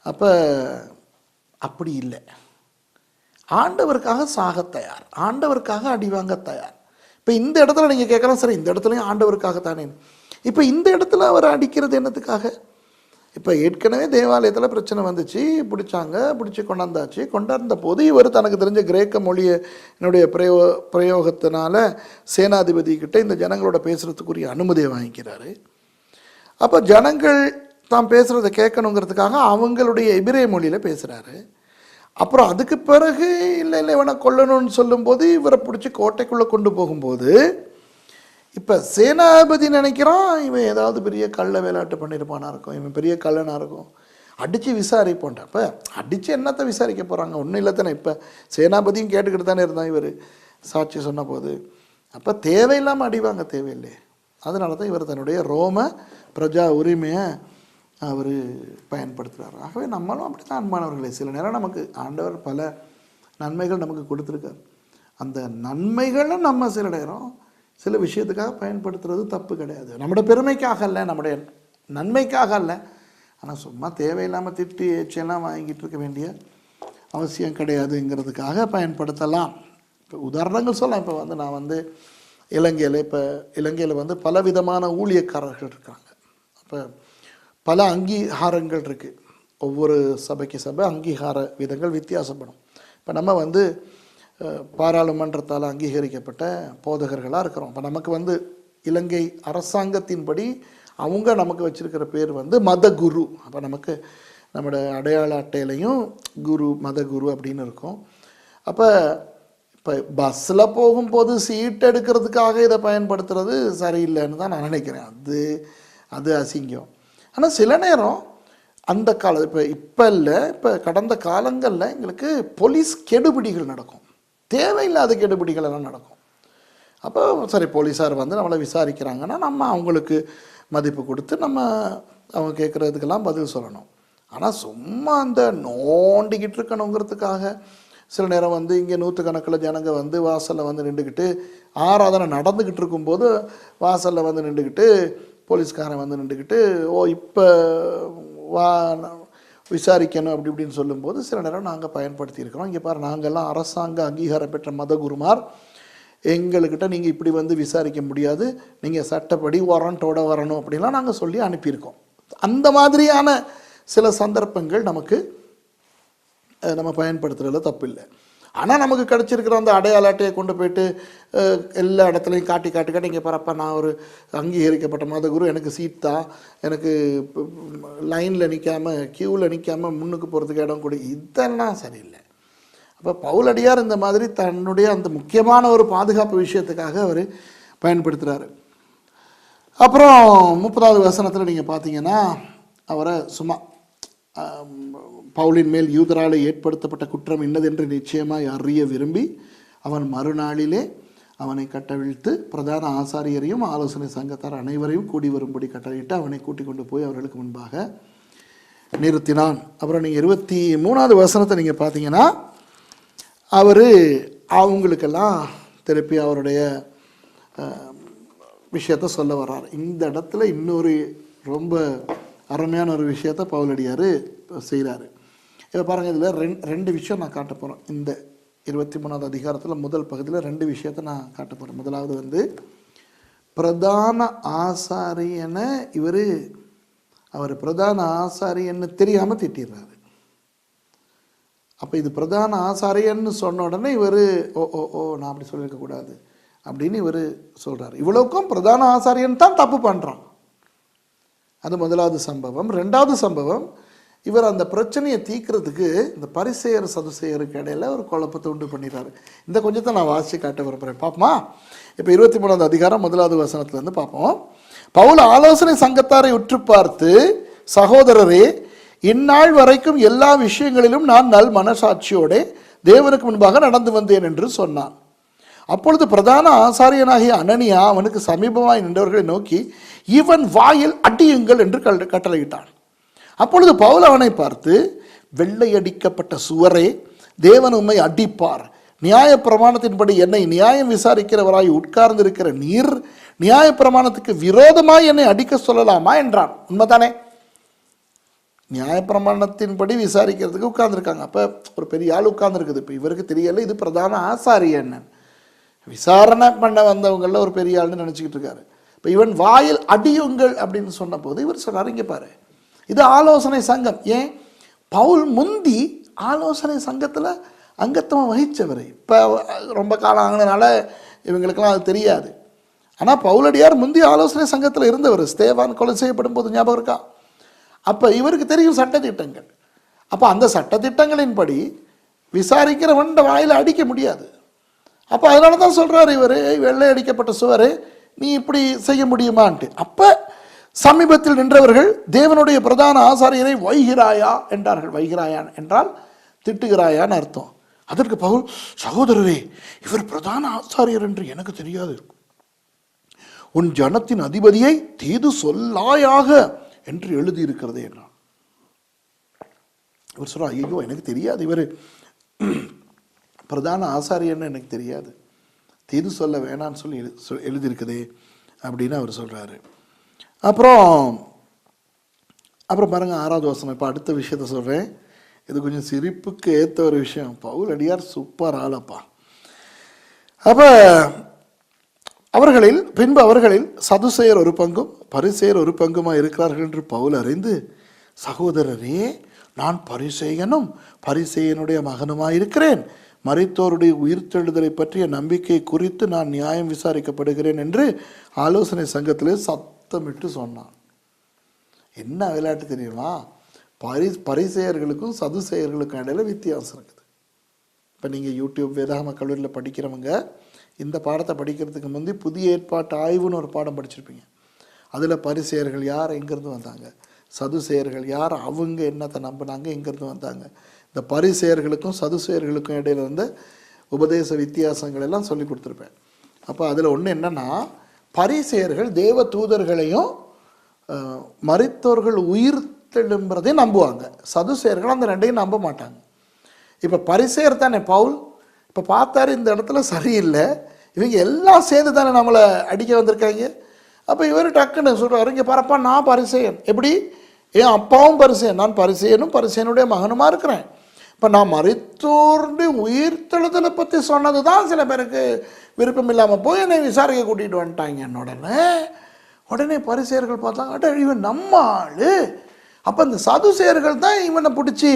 அப்போ அப்படி இல்லை. ஆண்டவருக்காக சாக தயார், ஆண்டவருக்காக அடி வாங்க தயார். இப்போ இந்த இடத்துல நீங்கள் கேட்குறோம், சரி இந்த இடத்துலையும் ஆண்டவருக்காக தானே. இப்போ இந்த இடத்துல அவர் அடிக்கிறது என்னத்துக்காக? இப்போ ஏற்கனவே தேவாலயத்தில் பிரச்சனை வந்துச்சு, பிடிச்சி கொண்டாந்த போது இவர் தனக்கு தெரிஞ்ச கிரேக்க மொழியினுடைய பிரயோகத்தினால சேனாதிபதி கிட்ட இந்த ஜனங்களோட பேசுகிறதுக்குரிய அனுமதியை வாங்கிக்கிறாரு. அப்போ ஜனங்கள் தான் பேசுகிறத கேட்கணுங்கிறதுக்காக அவங்களுடைய எபிரேய மொழியில் பேசுகிறாரு. அப்புறம் அதுக்கு பிறகு இல்லை இவனை கொல்லணும்னு சொல்லும்போது இவரை பிடிச்சி கோட்டைக்குள்ளே கொண்டு போகும்போது இப்போ சேனாபதி நினைக்கிறான் இவன் ஏதாவது பெரிய கள்ள விளையாட்டு பண்ணியிருப்பானா இருக்கும், இவன் பெரிய கள்ளனாக இருக்கும், அடித்து விசாரிப்போன்ட்ட. அப்போ அடித்து என்னத்தை விசாரிக்க போகிறாங்க, ஒன்றும் இல்லை தானே. இப்போ சேனாபதியும் கேட்டுக்கிட்டு தானே இருந்தான் இவர் சாட்சி சொன்ன போது. அப்போ தேவையில்லாமல் அடிவாங்க தேவையில்லை. அதனால தான் இவர் தன்னுடைய ரோம பிரஜா உரிமையை அவர் பயன்படுத்துகிறார். ஆகவே நம்மளும் அப்படி தான் அன்பானவர்களே, சில நேரம் நமக்கு ஆண்டவர் பல நன்மைகள் நமக்கு கொடுத்துருக்கார். அந்த நன்மைகளை நம்ம சில நேரம் சில விஷயத்துக்காக பயன்படுத்துறது தப்பு கிடையாது. நம்மளோட பெருமைக்காக இல்லை, நம்முடைய நன்மைக்காக இல்லை. ஆனால் சும்மா தேவையில்லாமல் திட்டி ஏச்செல்லாம் வாங்கிட்டு இருக்க வேண்டிய அவசியம் கிடையாதுங்கிறதுக்காக பயன்படுத்தலாம். இப்போ உதாரணங்கள் சொல்லலாம். இப்போ நான் இலங்கையில் பலவிதமான ஊழியக்காரர்கள் இருக்காங்க. அப்போ பல அங்கீகாரங்கள் இருக்குது. ஒவ்வொரு சபைக்கு சபை அங்கீகார விதங்கள் வித்தியாசப்படும். இப்போ நம்ம பாராளுமன்றத்தால் அங்கீகரிக்கப்பட்ட போதகர்களாக இருக்கிறோம். இப்போ நமக்கு இலங்கை அரசாங்கத்தின்படி அவங்க நமக்கு வச்சுருக்கிற பேர் மத குரு. அப்போ நமக்கு நம்மளோட அடையாள அட்டையிலையும் மத குரு அப்படின்னு இருக்கும். அப்போ இப்போ பஸ்ஸில் போகும்போது சீட் எடுக்கிறதுக்காக இதை பயன்படுத்துறது சரியில்லைன்னு தான் நான் நினைக்கிறேன். அது அசிங்கம். ஆனால் சில நேரம் அந்த இப்போ இல்லை, இப்போ கடந்த காலங்களில் எங்களுக்கு போலீஸ் கெடுபிடிகள் நடக்கும், தேவையில்லாத கெடுபிடிகள் எல்லாம் நடக்கும். அப்போ சரி, போலீஸார் நம்மளை விசாரிக்கிறாங்கன்னா நம்ம அவங்களுக்கு மதிப்பு கொடுத்து அவங்க கேட்குறதுக்கெல்லாம் பதில் சொல்லணும். ஆனால் சும்மா அந்த நோண்டிக்கிட்டு இருக்கணுங்கிறதுக்காக சில நேரம் இங்கே நூற்றுக்கணக்கில் ஜனங்க வாசலில் நின்றுக்கிட்டு ஆராதனை நடந்துக்கிட்டு இருக்கும்போது வாசலில் நின்றுக்கிட்டு போலீஸ்காரன் நின்றுக்கிட்டு இப்போ விசாரிக்கணும் அப்படி இப்படின்னு சொல்லும்போது சில நேரம் நாங்கள் பயன்படுத்தியிருக்கிறோம். இங்கே பாரு, நாங்கள்லாம் அரசாங்க அங்கீகாரம் பெற்ற மதகுருமார், எங்கள்கிட்ட நீங்கள் இப்படி விசாரிக்க முடியாது, நீங்கள் சட்டப்படி வாரண்டோட வரணும் அப்படின்லாம் நாங்கள் சொல்லி அனுப்பியிருக்கோம். அந்த மாதிரியான சில சந்தர்ப்பங்கள் நம்ம பயன்படுத்துறதுல தப்பு இல்லை. ஆனால் நமக்கு கிடச்சிருக்கிற அந்த அடையாள அட்டையை கொண்டு போயிட்டு எல்லா இடத்துலையும் காட்டி இங்கே பரப்ப நான் ஒரு அங்கீகரிக்கப்பட்ட மதகுரு, எனக்கு சீட் தான், எனக்கு லைனில் நிற்காமல் க்யூவில் நிற்காமல் முன்னுக்கு போகிறதுக்கு இடம் கொடு, இதெல்லாம் சரியில்லை. அப்போ பவுலடியார் இந்த மாதிரி தன்னுடைய அந்த முக்கியமான ஒரு பாதுகாப்பு விஷயத்துக்காக அவர் பயன்படுத்துகிறாரு. அப்புறம் 30வது வசனத்தில் நீங்கள் பார்த்தீங்கன்னா அவரை சும்மா பவுலின் மேல் யூதராலே ஏற்படுத்தப்பட்ட குற்றம் இன்னதென்று நிச்சயமாய் அறிய விரும்பி அவன் மறுநாளிலே அவனை கட்டவிழ்த்து பிரதான ஆசாரியரையும் ஆலோசனை சங்கத்தார் அனைவரையும் கூடி வரும்படி கட்டளையிட்டு அவனை கூட்டிக் கொண்டு போய் அவர்களுக்கு முன்பாக நிறுத்தினான். அப்புறம் நீங்கள் 23வது வசனத்தை நீங்கள் பார்த்தீங்கன்னா அவர் அவங்களுக்கெல்லாம் திருப்பி அவருடைய விஷயத்த சொல்ல வர்றார். இந்த இடத்துல இன்னொரு ரொம்ப அருமையான ஒரு விஷயத்த பவுலடியார் செய்கிறாரு. இப்போ பாருங்கள், இதில் ரெண்டு விஷயம் நான் காட்ட போகிறேன். இந்த 23வது அதிகாரத்தில் முதல் பகுதியில் 2 விஷயத்தை நான் காட்ட போகிறேன். முதலாவது பிரதான ஆசாரியனை அவர் பிரதான ஆசாரியன்னு தெரியாமல் திட்டிடுறாரு. அப்போ இது பிரதான ஆசாரியன்னு சொன்ன உடனே இவர் நான் அப்படி சொல்லியிருக்கக்கூடாது அப்படின்னு இவர் சொல்கிறார். இவ்வளவுக்கும் பிரதான ஆசாரியன் தான் தப்பு பண்ணுறான். அது முதலாவது சம்பவம். 2வது சம்பவம், இவர் அந்த பிரச்சனையை தீர்க்கிறதுக்கு இந்த பரிசேயர் சதுசேயருக்கு இடையில ஒரு குழப்பத்தை உண்டு பண்ணிடுறாரு. இந்த கொஞ்சத்தை நான் வாசித்து காட்ட விரும்புகிறேன். பார்ப்போமா? இப்போ 23வது அதிகாரம் 1வது வசனத்துலேருந்து பார்ப்போம். பவுல் ஆலோசனை சங்கத்தாரை உற்று பார்த்து, சகோதரரே, இந்நாள் வரைக்கும் எல்லா விஷயங்களிலும் நான் நல் மனசாட்சியோட தேவனுக்கு முன்பாக நடந்து வந்தேன் என்று சொன்னான். அப்பொழுது பிரதான ஆசாரியனாகிய அனனியா அவனுக்கு சமீபமாய் நின்றவர்களை நோக்கி, இவன் வாயில் அடியுங்கள் என்று கட்டளையிட்டான். அப்பொழுது பவுல் அவனை பார்த்து, வெள்ளையடிக்கப்பட்ட சுவரே, தேவன் உம்மை அடிப்பார். நியாய பிரமாணத்தின்படி என்னை நியாயம் விசாரிக்கிறவராய் உட்கார்ந்திருக்கிற நீர் நியாய பிரமாணத்துக்கு விரோதமாய் என்னை அடிக்க சொல்லலாமா என்றான். உண்மைதானே? நியாய பிரமாணத்தின்படி விசாரிக்கிறதுக்கு உட்கார்ந்துருக்காங்க. அப்போ ஒரு பெரிய ஆள் உட்கார்ந்துருக்குது. இப்போ இவருக்கு தெரியல இது பிரதான ஆசாரியன், விசாரணை பண்ண வந்தவங்களில் ஒரு பெரிய ஆள்னு நினச்சிக்கிட்டு இருக்காரு. இப்போ இவன் வாயில் அடியுங்கள் அப்படின்னு சொன்ன போது இவர் சொன்னார், இங்கே பாரு, இது ஆலோசனை சங்கம். ஏன் பவுல் முந்தி ஆலோசனை சங்கத்தில் அங்கத்துவம் வகித்தவர். இப்போ ரொம்ப காலம் ஆனதுனால இவங்களுக்கெல்லாம் அது தெரியாது. ஆனால் பவுலடியார் முந்தி ஆலோசனை சங்கத்தில் இருந்தவர். ஸ்தேவான் கொலை செய்யப்படும் போது ஞாபகம் இருக்கா? அப்போ இவருக்கு தெரியும் சட்டத்திட்டங்கள். அப்போ அந்த சட்டத்திட்டங்களின்படி விசாரிக்கிறவன் வாயில் அடிக்க முடியாது. அப்போ அதனால தான் சொல்கிறார் இவர், வெள்ளை அடிக்கப்பட்ட சுவர் நீ இப்படி செய்ய முடியுமான்ட்டு. அப்போ சமீபத்தில் நின்றவர்கள் தேவனுடைய பிரதான ஆசாரியரை வைகிறாயா என்றார்கள். வைகிறாயா என்றால் திட்டுகிறாயான்னு அர்த்தம். அதற்கு பவுல், சகோதரரே, இவர் பிரதான ஆசாரியர் என்று எனக்கு தெரியாது, உன் ஜனத்தின் அதிபதியை தீது சொல்லாயாக என்று எழுதியிருக்கிறது என்றார். இவர் சொல்ற, ஐயோ எனக்கு தெரியாது, இவர் பிரதான ஆசாரியன்னு எனக்கு தெரியாது, தீது சொல்ல வேணான்னு சொல்லி எழுதியிருக்குதே அப்படின்னு அவர் சொல்றாரு. அப்புறம் பாருங்க 6வது வசனம். இப்போ அடுத்த விஷயத்த சொல்றேன். இது கொஞ்சம் சிரிப்புக்கு ஏற்ற ஒரு விஷயம். பவுல் அடியார் சூப்பர் ஆளப்பா. அப்போ அவர்களில் சதுசேயர் ஒரு பங்கும் பரிசேயர் ஒரு பங்குமா இருக்கிறார்கள் என்று பவுல் அறிந்து, சகோதரரே, நான் பரிசேயனும் பரிசேயனுடைய மகனுமாயிருக்கிறேன், மரித்தோருடைய உயிர்த்தெழுதலை பற்றிய நம்பிக்கை குறித்து நான் நியாயம் விசாரிக்கப்படுகிறேன் என்று ஆலோசனை சங்கத்திலே சத்தமிட்டு சொன்னான். என்ன விளையாட்டு தெரியுமா? பரிசேயர்களுக்கும் சதுசேயர்களுக்கும் இடையில வித்தியாசம் இருக்குது. இப்போ நீங்கள் யூடியூப் வேதாகம கல்லூரியில் படிக்கிறவங்க இந்த பாடத்தை படிக்கிறதுக்கு முந்தி புதிய ஏற்பாட்டு ஆய்வுன்னு ஒரு பாடம் படிச்சிருப்பீங்க. அதில் பரிசேயர்கள் யார், எங்கேருந்து வந்தாங்க, சதுசேயர்கள் யார், அவங்க என்னத்தை நம்பினாங்க, எங்கேருந்து வந்தாங்க, இந்த பரிசேயர்களுக்கும் சதுசேயர்களுக்கும் இடையில இருந்த உபதேச வித்தியாசங்கள் எல்லாம் சொல்லி கொடுத்துருப்பேன். அப்போ அதில் ஒன்று என்னென்னா, பரிசேயர்கள் தேவ தூதர்களையும் மரித்தோர்கள் உயிர் தெழும்புறதையும் நம்புவாங்க. சதுசேயர்கள் அந்த ரெண்டையும் நம்ப மாட்டாங்க. இப்போ பரிசேயர் தானே பவுல் இப்போ பார்த்தாரு, இந்த இடத்துல சரியில்லை, இவங்க எல்லாம் சேர்ந்து தானே நம்மளை அடிக்க வந்திருக்காங்க. அப்போ இவர் டக்குன்னு சொல்கிறாரு, இங்கே பாருப்பா, நான் பரிசேயன். எப்படி? என் அப்பாவும் பரிசேயன், நான் பரிசேயனும் பரிசேயனுடைய மகனுமா இருக்கிறேன். இப்போ நான் மரித்தோருடைய உயிர்த்தெழுதலை பற்றி சொன்னது தான் சில பேருக்கு விருப்பம் இல்லாமல் போய் என்னை விசாரிக்க கூட்டிகிட்டு வந்துட்டாங்க. உடனே பரிசேயர்கள் பார்த்தாங்க, அட இவன் நம்ம ஆள். அப்போ இந்த சதுசேயர்கள் தான் இவனை பிடிச்சி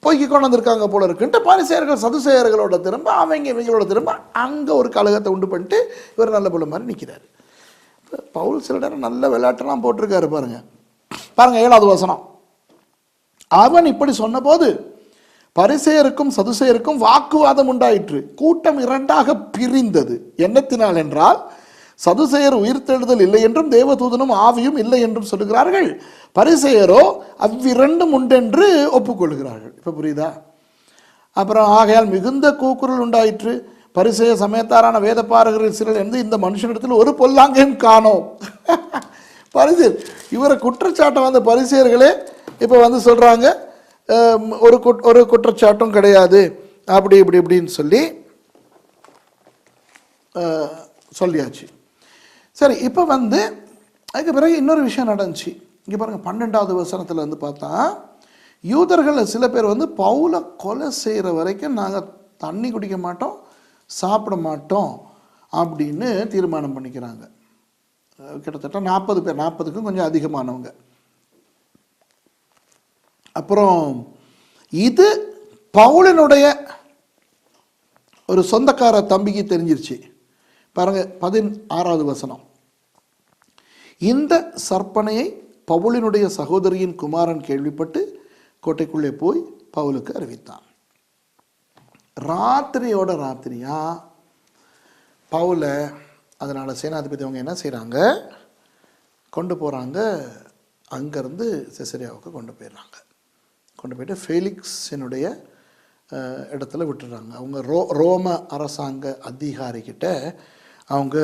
போய்க்கு கொண்டு வந்திருக்காங்க போல இருக்குன்ட்டு பரிசேயர்கள் சதுசேயர்களோட திரும்ப இவங்களோட திரும்ப அங்கே ஒரு கலகத்தை உண்டு பண்ணிட்டு இவர் நல்ல போல மாதிரி நிற்கிறார். பவுல் சில நேரம் நல்ல விளையாட்டெல்லாம் போட்டிருக்காரு. பாருங்க 7வது வசனம். அவன் இப்படி சொன்னபோது பரிசேயருக்கும் சதுசேயருக்கும் வாக்குவாதம் உண்டாயிற்று, கூட்டம் 2ஆக பிரிந்தது. என்னத்தினால் என்றால், சதுசேயர் உயிர்த்தெழுதல் இல்லை என்றும் தேவதூதனும் ஆவியும் இல்லை என்றும் சொல்லுகிறார்கள், பரிசேயரோ அவ்விரண்டும் உண்டென்று ஒப்புக்கொள்கிறார்கள். இப்போ புரியுதா? அப்புறம் ஆகையால் மிகுந்த கூக்குரல் உண்டாயிற்று. பரிசேய சமயத்தாரான வேத பாரகர்கள் சிலர் என்று இந்த மனுஷனிடத்தில் ஒரு பொல்லாங்கையும் காணோம். பரிசேயர் இவரை குற்றச்சாட்டை வந்த பரிசேயர்களே இப்போ சொல்கிறாங்க, ஒரு குற்றச்சாட்டும் கிடையாது, அப்படி இப்படின்னு சொல்லியாச்சு. சரி, இப்போ அதுக்கு பிறகு இன்னொரு விஷயம் நடந்துச்சு. இங்கே பாருங்கள் 12வது வசனத்தில் பார்த்தா, யூதர்கள் சில பேர் பவுலை கொலை செய்கிற வரைக்கும் நாங்கள் தண்ணி குடிக்க மாட்டோம், சாப்பிட மாட்டோம் அப்படின்னு தீர்மானம் பண்ணிக்கிறாங்க. கிட்டத்தட்ட 40 பேர், 40க்கும் கொஞ்சம் அதிகமானவங்க. அப்புறம் இது பவுலினுடைய ஒரு சொந்தக்கார தம்பிக்கு தெரிஞ்சிருச்சு. பாருங்க 16வது வசனம். இந்த சற்பனையை பவுலினுடைய சகோதரியின் குமாரன் கேள்விப்பட்டு கோட்டைக்குள்ளே போய் பவுலுக்கு அறிவித்தான். ராத்திரியோட ராத்திரியா பவுலை, அதனால் சேனாதிபதி அவங்க என்ன செய்கிறாங்க, கொண்டு போகிறாங்க. அங்கேருந்து செசரியாவுக்கு கொண்டு போயிட்டு ஃபேலிக்ஸினுடைய இடத்துல விட்டுடுறாங்க. அவங்க ரோம அரசாங்க அதிகாரிக்கிட்ட அவங்க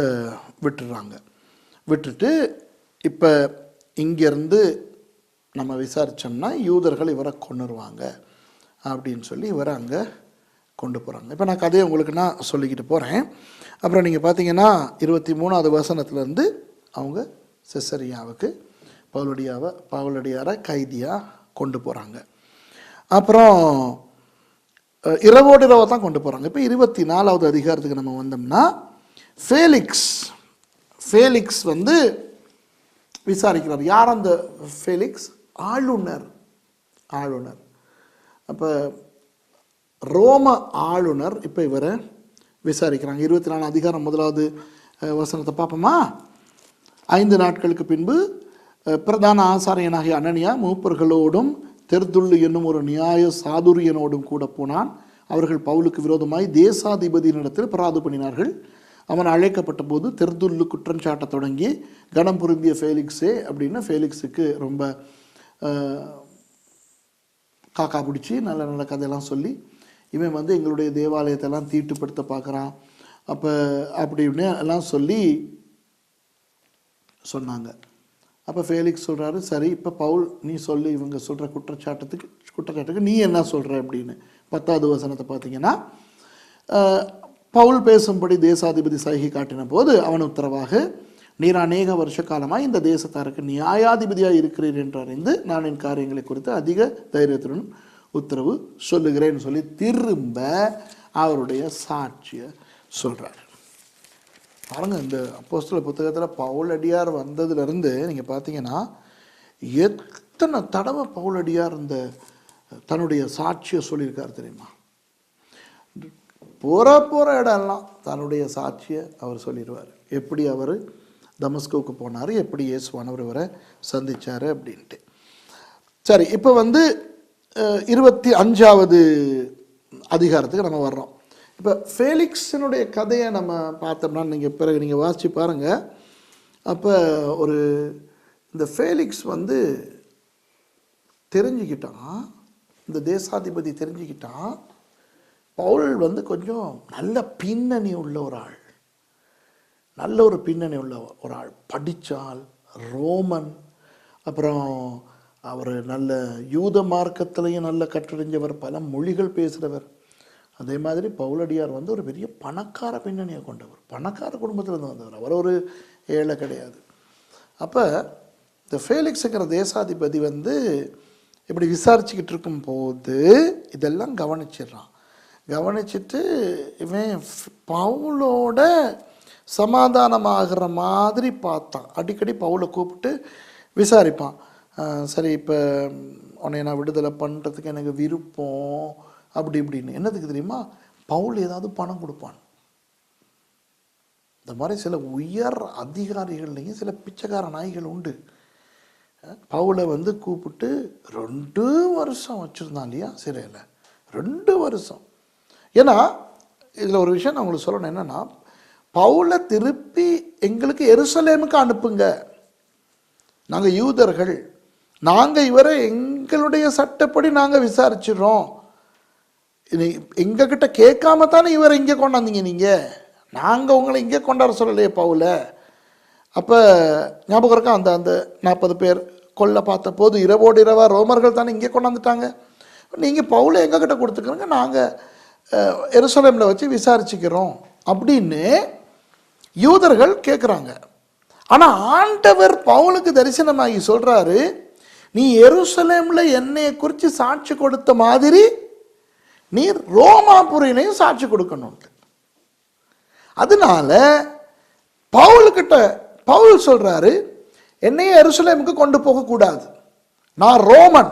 விட்டுட்டு இப்போ இங்கேருந்து நம்ம விசாரித்தோம்னா யூதர்கள் இவரை கொண்டுருவாங்க அப்படின்னு சொல்லி இவரை அங்கே கொண்டு போகிறாங்க. இப்போ நான் கதையை உங்களுக்கு நான் சொல்லிக்கிட்டு போகிறேன். அப்புறம் நீங்கள் பார்த்தீங்கன்னா 23வது வசனத்துலேருந்து அவங்க செசரியாவுக்கு பவுலடியாரை கைதியாக கொண்டு போகிறாங்க. அப்புறம் இரவோடு இரவு தான் கொண்டு போகிறாங்க. இப்போ 24வது அதிகாரத்துக்கு நம்ம வந்தோம்னா, ஃபேலிக்ஸ் விசாரிக்கிறார். யார் அந்த ஃபெலிக்ஸ்? ஆளுநர். அப்போ ரோம ஆளுநர் இப்போ இவரை விசாரிக்கிறாங்க. 24 அதிகாரம் 1வது வசனத்தை பார்ப்போமா? 5 நாட்களுக்கு பின்பு பிரதான ஆசாரியனாகிய அனனியா மூப்பர்களோடும் தெர்துல்லு என்னும் ஒரு நியாய சாதுரியனோடும் கூட போனான். அவர்கள் பவுலுக்கு விரோதமாய் தேசாதிபதியினிடத்தில் பராது பண்ணினார்கள். அவன் அழைக்கப்பட்ட போது தெர்துல்லு குற்றஞ்சாட்ட தொடங்கி கனம் பொருந்திய ஃபேலிக்ஸே அப்படின்னு ஃபேலிக்ஸுக்கு ரொம்ப காக்கா பிடிச்சி நல்ல நல்ல கதையெல்லாம் சொல்லி இவன் வந்து எங்களுடைய தேவாலயத்தெல்லாம் தீட்டுப்படுத்த பார்க்குறான் அப்படின்னு எல்லாம் சொல்லி சொன்னாங்க. அப்போ ஃபேலிக்ஸ் சொல்கிறாரு, சரி இப்போ பவுல் நீ சொல்லு, இவங்க சொல்கிற குற்றச்சாட்டுக்கு நீ என்ன சொல்கிற அப்படின்னு. 10வது வசனத்தை பார்த்தீங்கன்னா, பவுல் பேசும்படி தேசாதிபதி சைகை காட்டின போது அவன் உத்தரவாக, நீர் அநேக வருஷ காலமாக இந்த தேசத்தாருக்கு நியாயாதிபதியாக இருக்கிறீர் என்று அறிந்து நான் என் காரியங்களை குறித்து அதிக தைரியத்துடன் உத்தரவு சொல்லுகிறேன்னு சொல்லி திரும்ப அவருடைய சாட்சியை சொல்கிறார். பாருங்க, இந்த அப்போஸ்தலர் புத்தகத்தில் பவுலடியார் வந்ததுலேருந்து நீங்கள் பார்த்தீங்கன்னா எத்தனை தடவை பவுலடியார் இந்த தன்னுடைய சாட்சியை சொல்லியிருக்கார் தெரியுமா? போகிற இடம்லாம் தன்னுடைய சாட்சியை அவர் சொல்லிடுவார். எப்படி அவர் தமஸ்குவுக்கு போனார், எப்படி இயேசுவானவர் இவரை சந்தித்தார் அப்படின்ட்டு. சரி, இப்போ வந்து 25வது அதிகாரத்துக்கு நம்ம வர்றோம். இப்போ ஃபேலிக்ஸினுடைய கதையை நம்ம பார்த்தோம்னா நீங்கள் வாசித்து பாருங்கள். அப்போ இந்த ஃபேலிக்ஸ் வந்து தெரிஞ்சுக்கிட்டான், இந்த தேசாதிபதி தெரிஞ்சுக்கிட்டான், பவுல் வந்து கொஞ்சம் நல்ல பின்னணி உள்ள ஒரு ஆள், நல்ல ஒரு பின்னணி உள்ள ஒரு ஆள், படித்தால் ரோமன், அப்புறம் அவர் நல்ல யூத மார்க்கத்திலையும் நல்ல கற்றறிஞ்சவர், பல மொழிகள் பேசுகிறவர். அதே மாதிரி பவுலடியார் வந்து ஒரு பெரிய பணக்கார பின்னணியை கொண்டவர், பணக்கார குடும்பத்திலேருந்து வந்தவர், அவர் ஒரு ஏழை கிடையாது. அப்போ இந்த ஃபேலிக்ஸுங்கிற தேசாதிபதி வந்து இப்படி விசாரிச்சுக்கிட்டு இருக்கும்போது இதெல்லாம் கவனிச்சிட்டு இவன் பவுலோட சமாதானமாகிற மாதிரி பார்த்தான். அடிக்கடி பவுலை கூப்பிட்டு விசாரிப்பான். சரி, இப்போ உன்னை நான் விடுதலை பண்ணுறதுக்கு எனக்கு விருப்பம் அப்படி இப்படின்னு. என்னதுக்கு தெரியுமா? பவுல் ஏதாவது பணம் கொடுப்பான். இந்த மாதிரி சில உயர் அதிகாரிகள்லையும் சில பிச்சைக்கார நாய்கள் உண்டு. பவுலை வந்து கூப்பிட்டு 2 வருஷம் வச்சுருந்தான் இல்லையா சிறையில், 2 வருஷம். ஏன்னா இதில் ஒரு விஷயம் நான் உங்களுக்கு சொல்லணும், என்னென்னா பவுலை திருப்பி எங்களுக்கு எருசலேமுக்கு அனுப்புங்க, நாங்கள் யூதர்கள், நாங்கள் இவரை எங்களுடைய சட்டப்படி நாங்கள் விசாரிச்சிடறோம், எங்ககிட்ட கேட்காம தானே இவரை இங்கே கொண்டாந்தீங்க நீங்கள், நாங்கள் உங்களை இங்கே கொண்டாட சொல்லலையே பவுல. அப்போ ஞாபகம் இருக்கா, அந்த 40 பேர் கொல்ல பார்த்த போது இரவோடு இரவா ரோமர்கள் தானே இங்கே கொண்டாந்துட்டாங்க, நீங்கள் பவுலை எங்ககிட்ட கொடுத்துக்கிறோங்க, நாங்கள் எருசலேமில் வச்சு விசாரிச்சுக்கிறோம் அப்படின்னு யூதர்கள் கேட்குறாங்க. ஆனால் ஆண்டவர் பவுலுக்கு தரிசனமாகி சொல்கிறாரு, நீ எருசலேமில் என்னையை குறித்து சாட்சி கொடுத்த மாதிரி நீ ரோமாபுரியிலையும் சாட்சி கொடுக்கணும். அதனால பவுல் சொல்றாரு, என்னையே எருசலேமுக்கு கொண்டு போகக்கூடாது, நான் ரோமன்,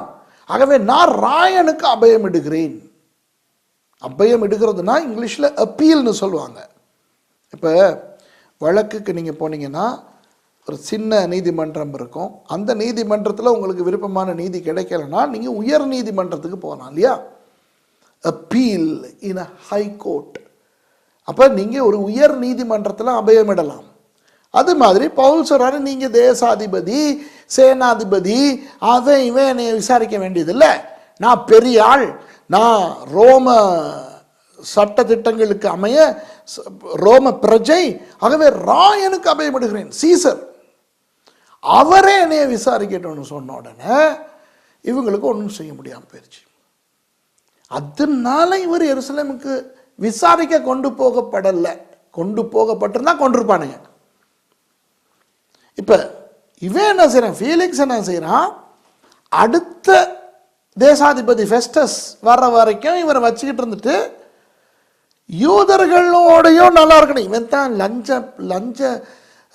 ஆகவே நான் ராயனுக்கு அபயம் இடுகிறேன். அபயம் இடுகிறதுனா இங்கிலீஷில் அப்பீல்னு சொல்லுவாங்க. இப்போ வழக்குக்கு நீங்கள் போனீங்கன்னா ஒரு சின்ன நீதிமன்றம் இருக்கும், அந்த நீதிமன்றத்தில் உங்களுக்கு விருப்பமான நீதி கிடைக்கலன்னா நீங்கள் உயர் நீதிமன்றத்துக்கு போகலாம் இல்லையா, அப்பீல் இன் அ ஹை கோர்ட். அப்போ நீங்கள் ஒரு உயர் நீதிமன்றத்தில் அபயமிடலாம். அது மாதிரி பவுல் சொல்கிறாரு, நீங்கள் தேசாதிபதி சேனாதிபதி அவன் இவன் என்னை விசாரிக்க வேண்டியதில்லை, நான் பெரிய ஆள், நான் ரோம சட்ட திட்டங்களுக்கு அமைய ரோம பிரஜை, ஆகவே ராயனுக்கு அபயமிடுகிறேன், சீசர், அவரே என்னைய விசாரிக்கட்டும்னு சொன்ன உடனே இவங்களுக்கு ஒன்றும் செய்ய முடியாமல் போயிடுச்சு. அதனால இவர் எருசலேமுக்கு விசாரிக்க கொண்டு போகப்படலை, கொண்டு போகப்பட்டிருந்தா கொண்டிருப்பானுங்க. இப்போ இவன் என்ன செய்கிறான், ஃபீலிக்ஸ் என்ன செய்கிறான், அடுத்த தேசாதிபதி ஃபெஸ்டஸ் வர்ற வரைக்கும் இவரை வச்சுக்கிட்டு இருந்துட்டு யூதர்களோடையும் நல்லா இருக்கணும், இவன் தான் லஞ்ச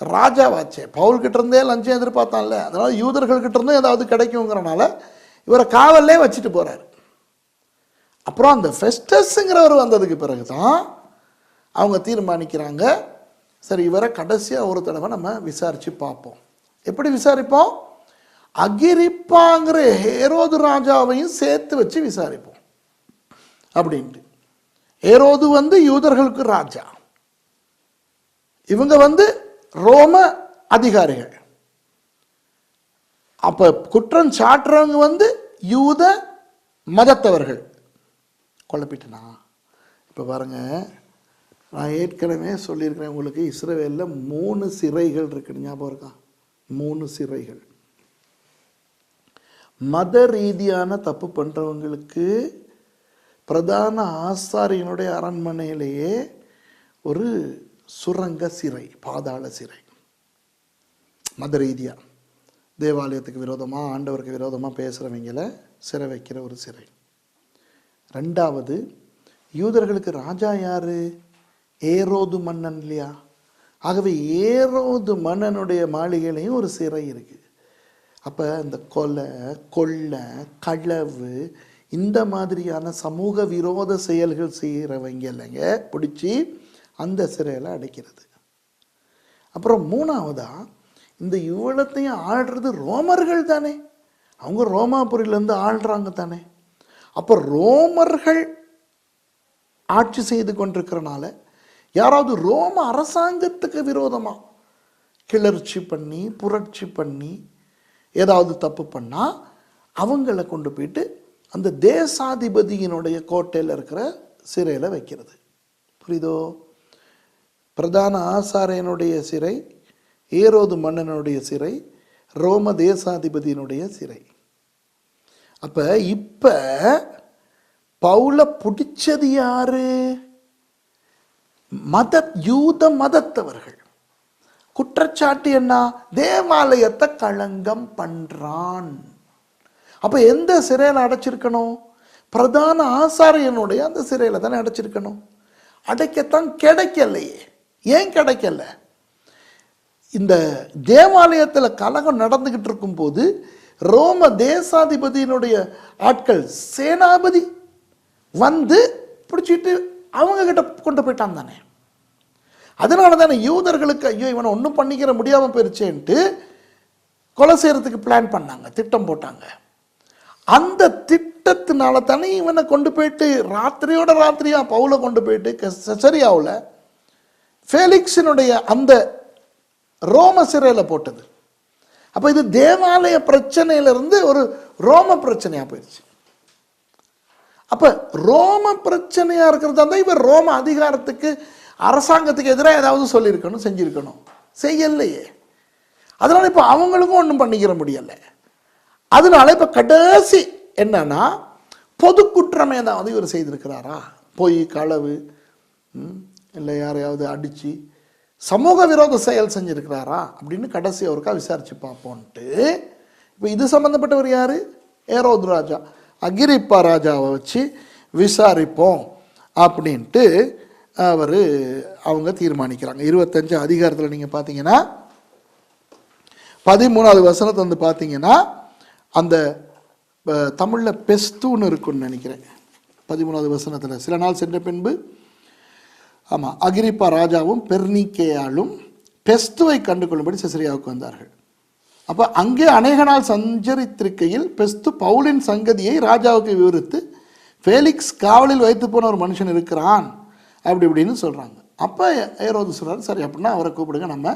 ராஜாவாச்சே, பவுல்கிட்ட இருந்தே லஞ்சம் எதிர்பார்த்தான்ல, அதனால் யூதர்கள்கிட்ட இருந்தும் ஏதாவது கிடைக்குங்கிறனால இவரை காவல்லே வச்சுட்டு போகிறார். அப்புறம் அந்த ஃபெஸ்டஸ்ங்கிறவர் வந்ததுக்கு பிறகு தான் அவங்க தீர்மானிக்கிறாங்க, சரி இவரை கடைசியாக ஒரு தடவை நம்ம விசாரித்து பார்ப்போம். எப்படி விசாரிப்போம்? அகிரிப்பாங்கிற ஹேரோது ராஜாவையும் சேர்த்து வச்சு விசாரிப்போம் அப்படின்ட்டு. ஹேரோது யூதர்களுக்கு ராஜா, இவங்க ரோம அதிகாரிகள். அப்ப குற்றம் சாட்டுறவங்க யூத மதத்தவர்கள். குழப்பிட்டனா? இப்ப பாருங்க, நான் ஏற்கனவே சொல்லியிருக்கிறேன் உங்களுக்கு, இஸ்ரவேலில் 3 சிறைகள் இருக்கு, ஞாபகம் இருக்கா? 3 சிறைகள். மத ரீதியான தப்பு பண்றவங்களுக்கு பிரதான ஆசாரியனுடைய அரண்மனையிலேயே ஒரு சுரங்க சிறை, பாதாள சிறை. மத ரீதியா தேவாலயத்துக்கு விரோதமாக, ஆண்டவருக்கு விரோதமாக பேசுகிறவங்களை சிறை வைக்கிற ஒரு சிறை. 2வது, யூதர்களுக்கு ராஜா யாரு? ஏரோது மன்னன் இல்லையா? ஆகவே ஏரோது மன்னனுடைய மாளிகையிலையும் ஒரு சிறை இருக்கு. அப்போ இந்த கொலை, கொள்ளை, களவு, இந்த மாதிரியான சமூக விரோத செயல்கள் செய்கிறவங்க இல்லைங்க பிடிச்சி அந்த சிறையில் அடைக்கிறது. அப்புறம் 3வதா, இந்த யுவலத்தையும் ஆள்றது ரோமர்கள் தானே, அவங்க ரோமாபுரியிலேருந்து ஆள்றாங்க தானே. அப்போ ரோமர்கள் ஆட்சி செய்து கொண்டிருக்கிறனால யாராவது ரோம அரசாங்கத்துக்கு விரோதமாக கிளர்ச்சி பண்ணி புரட்சி பண்ணி ஏதாவது தப்பு பண்ணால் அவங்கள கொண்டு போயிட்டு அந்த தேசாதிபதியினுடைய கோட்டையில் இருக்கிற சிறையில் வைக்கிறது. புரியுதோ? பிரதான ஆசாரியனுடைய சிறை, ஏரோது மன்னனுடைய சிறை, ரோம தேசாதிபதியினுடைய சிறை. அப்ப இப்ப பவுல பிடிச்சது யாரு? யூத மதத்தவர்கள். குற்றச்சாட்டு என்ன? தேவாலயத்தை களங்கம் பண்றான். அப்ப எந்த சிறையில் அடைச்சிருக்கணும்? பிரதான ஆசாரியனுடைய அந்த சிறையில் தானே அடைச்சிருக்கணும். அடைக்கத்தான் கிடைக்கலையே. ஏன் கிடைக்கல? இந்த தேவாலயத்தில் கலகம் நடந்துகிட்டு இருக்கும் போது ரோம தேசாதிபதியினுடைய ஆட்கள், சேனாபதி பிடிச்சிட்டு அவங்க கிட்ட கொண்டு போயிட்டான் தானே. அதனால தானே யூதர்களுக்கு ஐயோ இவனை ஒன்றும் பண்ணிக்கிற முடியாமல் போயிருச்சேன்ட்டு கொலை செய்யறதுக்கு பிளான் பண்ணாங்க, திட்டம் போட்டாங்க. அந்த திட்டத்தினால தானே இவனை கொண்டு போயிட்டு ராத்திரியோட ராத்திரியா பவுலை கொண்டு போயிட்டு செசரியாவில் ஃபேலிக்ஸினுடைய அந்த ரோம சிறையில் போட்டது. அப்போ இது தேவாலய பிரச்சனையிலிருந்து ஒரு ரோம பிரச்சனையாக போயிடுச்சு. அப்போ ரோம பிரச்சனையாக இருக்கிறதா இருந்தால் இவர் ரோம அதிகாரத்துக்கு, அரசாங்கத்துக்கு எதிராக ஏதாவது சொல்லியிருக்கணும், செஞ்சிருக்கணும். செய்யலையே. அதனால இப்போ அவங்களுக்கும் ஒன்றும் பண்ணிக்கிற முடியலை. அதனால இப்போ கடைசி என்னன்னா, பொது குற்றமே ஏதாவது இவர் செய்திருக்கிறாரா? பொய், களவு, இல்லை யாரையாவது அடித்து சமூக விரோத செயல் செஞ்சிருக்கிறாரா அப்படின்னு கடைசி அவருக்கா விசாரிச்சு பார்ப்போன்ட்டு இப்போ இது சம்மந்தப்பட்டவர் யாரு? ஏரோது ராஜா, அகிரிப்பா ராஜாவை வச்சு விசாரிப்போம் அப்படின்ட்டு அவங்க தீர்மானிக்கிறாங்க. 25 அதிகாரத்தில் நீங்கள் பார்த்தீங்கன்னா 13வது வசனத்தை பார்த்தீங்கன்னா அந்த தமிழில் பெஸ்தூன்னு இருக்குன்னு நினைக்கிறேன். 13வது வசனத்தில், சில நாள் சென்ற பின்பு, ஆமாம், அகிரிப்பா ராஜாவும் பெர்னிக்கேயாலும் பெஸ்துவை கண்டு கொள்ளும்படி செசரியாவுக்கு வந்தார்கள். அப்போ அங்கே அநேக நாள் சஞ்சரித்திருக்கையில் பெஸ்து பவுலின் சங்கதியை ராஜாவுக்கு விவரித்து, ஃபேலிக்ஸ் காவலில் வைத்து போன ஒரு மனுஷன் இருக்கிறான் அப்படி இப்படின்னு சொல்கிறாங்க. அப்போ ஏரோது சொல்கிறார், சரி அப்படின்னா அவரை கூப்பிடுங்க, நம்ம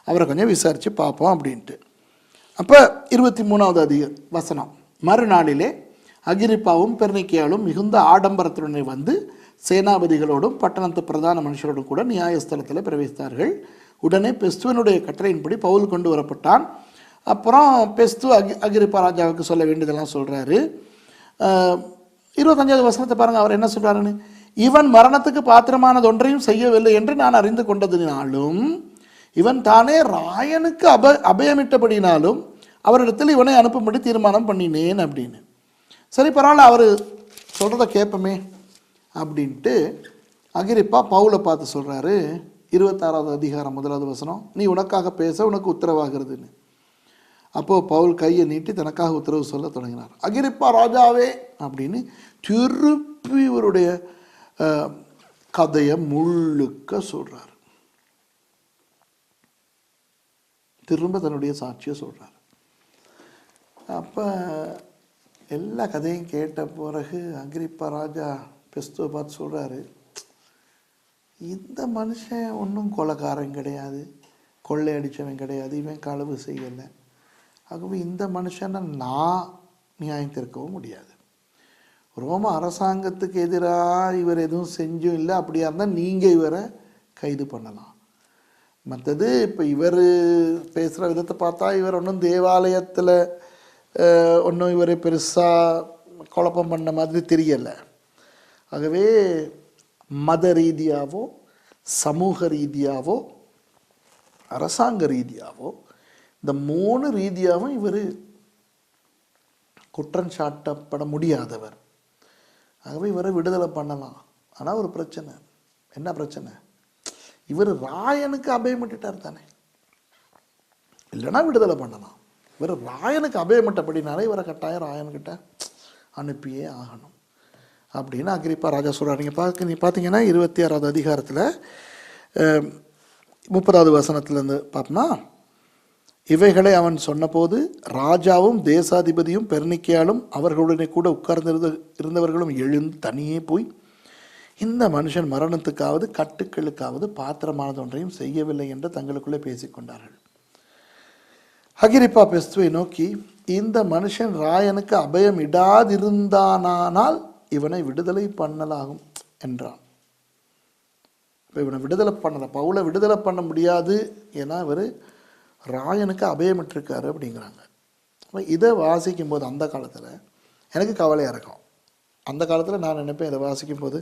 அவரை கொஞ்சம் விசாரித்து பார்ப்போம் அப்படின்ட்டு. அப்போ 23வது வசனம், மறுநாளிலே அகிரிப்பாவும் பெர்னிக்கேயாலும் மிகுந்த ஆடம்பரத்துடனே வந்து சேனாபதிகளோடும் பட்டணத்து பிரதான மனுஷரோடும் கூட நியாயஸ்தலத்தில் பிரவேசித்தார்கள். உடனே பெஸ்துவனுடைய கட்டளையின்படி பவுல் கொண்டு வரப்பட்டான். அப்புறம் பெஸ்து அகிரிப்பா ராஜாவுக்கு சொல்ல வேண்டியதெல்லாம் சொல்கிறாரு. 25வது வசனத்தை பாருங்கள், அவர் என்ன சொல்கிறாருன்னு, இவன் மரணத்துக்கு பாத்திரமானது ஒன்றையும் செய்யவில்லை என்று நான் அறிந்து கொண்டதினாலும் இவன் தானே ராயனுக்கு அபயமிட்டபடினாலும் அவரிடத்தில் இவனை அனுப்பும்படி தீர்மானம் பண்ணினேன் அப்படின்னு. சரி பரவாயில்ல, அவர் சொல்கிறத கேட்போமே அப்படின்ட்டு அகிரிப்பா பவுலை பார்த்து சொல்கிறாரு, 26வது அதிகாரம் 1வது வசனம், நீ உனக்காக பேச உனக்கு உத்தரவாகிறதுன்னு. அப்போது பவுல் கையை நீட்டி தனக்காக உத்தரவு சொல்ல தொடங்கினார். அகிரிப்பா ராஜாவே அப்படின்னு திருப்பி இவருடைய கதையை முழுக்க சொல்கிறார். திரும்ப தன்னுடைய சாட்சியை சொல்கிறார். அப்போ எல்லா கதையும் கேட்ட பிறகு அகிரிப்பா ராஜா பெஸ்துவை பார்த்து சொல்கிறாரு, இந்த மனுஷன் ஒன்றும் கொலைக்காரன் கிடையாது, கொள்ளை அடித்தவன் கிடையாது, இவன் களவு செய்யலை. ஆகவே இந்த மனுஷனை நான் நியாயம் தீர்க்கவும் முடியாது. ரோம அரசாங்கத்துக்கு எதிராக இவர் எதுவும் செஞ்சும் இல்லை. அப்படியா இருந்தால் நீங்கள் இவரை கைது பண்ணலாம். மற்றது இப்போ இவர் பேசுகிற விதத்தை பார்த்தா இவர் ஒன்றும் தேவாலயத்தில் ஒன்றும் இவர் பெருசாக குழப்பம் பண்ண மாதிரி தெரியலை. ஆகவே மத ரீதியாகவோ சமூக ரீதியாகவோ அரசாங்க ரீதியாகவோ இந்த 3 ரீதியாகவும் இவர் குற்றம் சாட்டப்பட முடியாதவர். ஆகவே இவரை விடுதலை பண்ணலாம். ஆனால் ஒரு பிரச்சனை. என்ன பிரச்சனை? இவர் ராயனுக்கு அபயமிட்டார் தானே, இல்லைன்னா விடுதலை பண்ணலாம். இவர் ராயனுக்கு அபயமிட்டபடினாலே இவரை கட்டாயம் ராயன்கிட்ட அனுப்பியே ஆகணும் அப்படின்னு அகிரிப்பா ராஜா சொல்கிறார். நீங்கள் பார்த்தீங்கன்னா 26வது அதிகாரத்தில் 30வது வசனத்துலேருந்து பார்ப்போம்னா, இவைகளை அவன் சொன்னபோது ராஜாவும் தேசாதிபதியும் பெர்னிக்கியாலும் அவர்களுடனே கூட இருந்தவர்களும் எழுந்து தனியே போய், இந்த மனுஷன் மரணத்துக்காவது கட்டுக்களுக்காவது பாத்திரமானது ஒன்றையும் செய்யவில்லை என்று தங்களுக்குள்ளே பேசிக்கொண்டார்கள். அகிரிப்பா பெஸ்துவை நோக்கி, இந்த மனுஷன் ராயனுக்கு அபயம் இடாதிருந்தானால் இவனை விடுதலை பண்ணலாகும் என்றான். இப்போ இவனை விடுதலை பண்ணலை, பவுலை விடுதலை பண்ண முடியாது, ஏன்னா இவர் ராயனுக்கு அபயமிட்டிருக்காரு அப்படிங்கிறாங்க. அப்போ இதை வாசிக்கும் போது அந்த காலத்தில் எனக்கு கவலையாக இருக்கும். அந்த காலத்தில் நான் நினைப்பேன், இதை வாசிக்கும் போது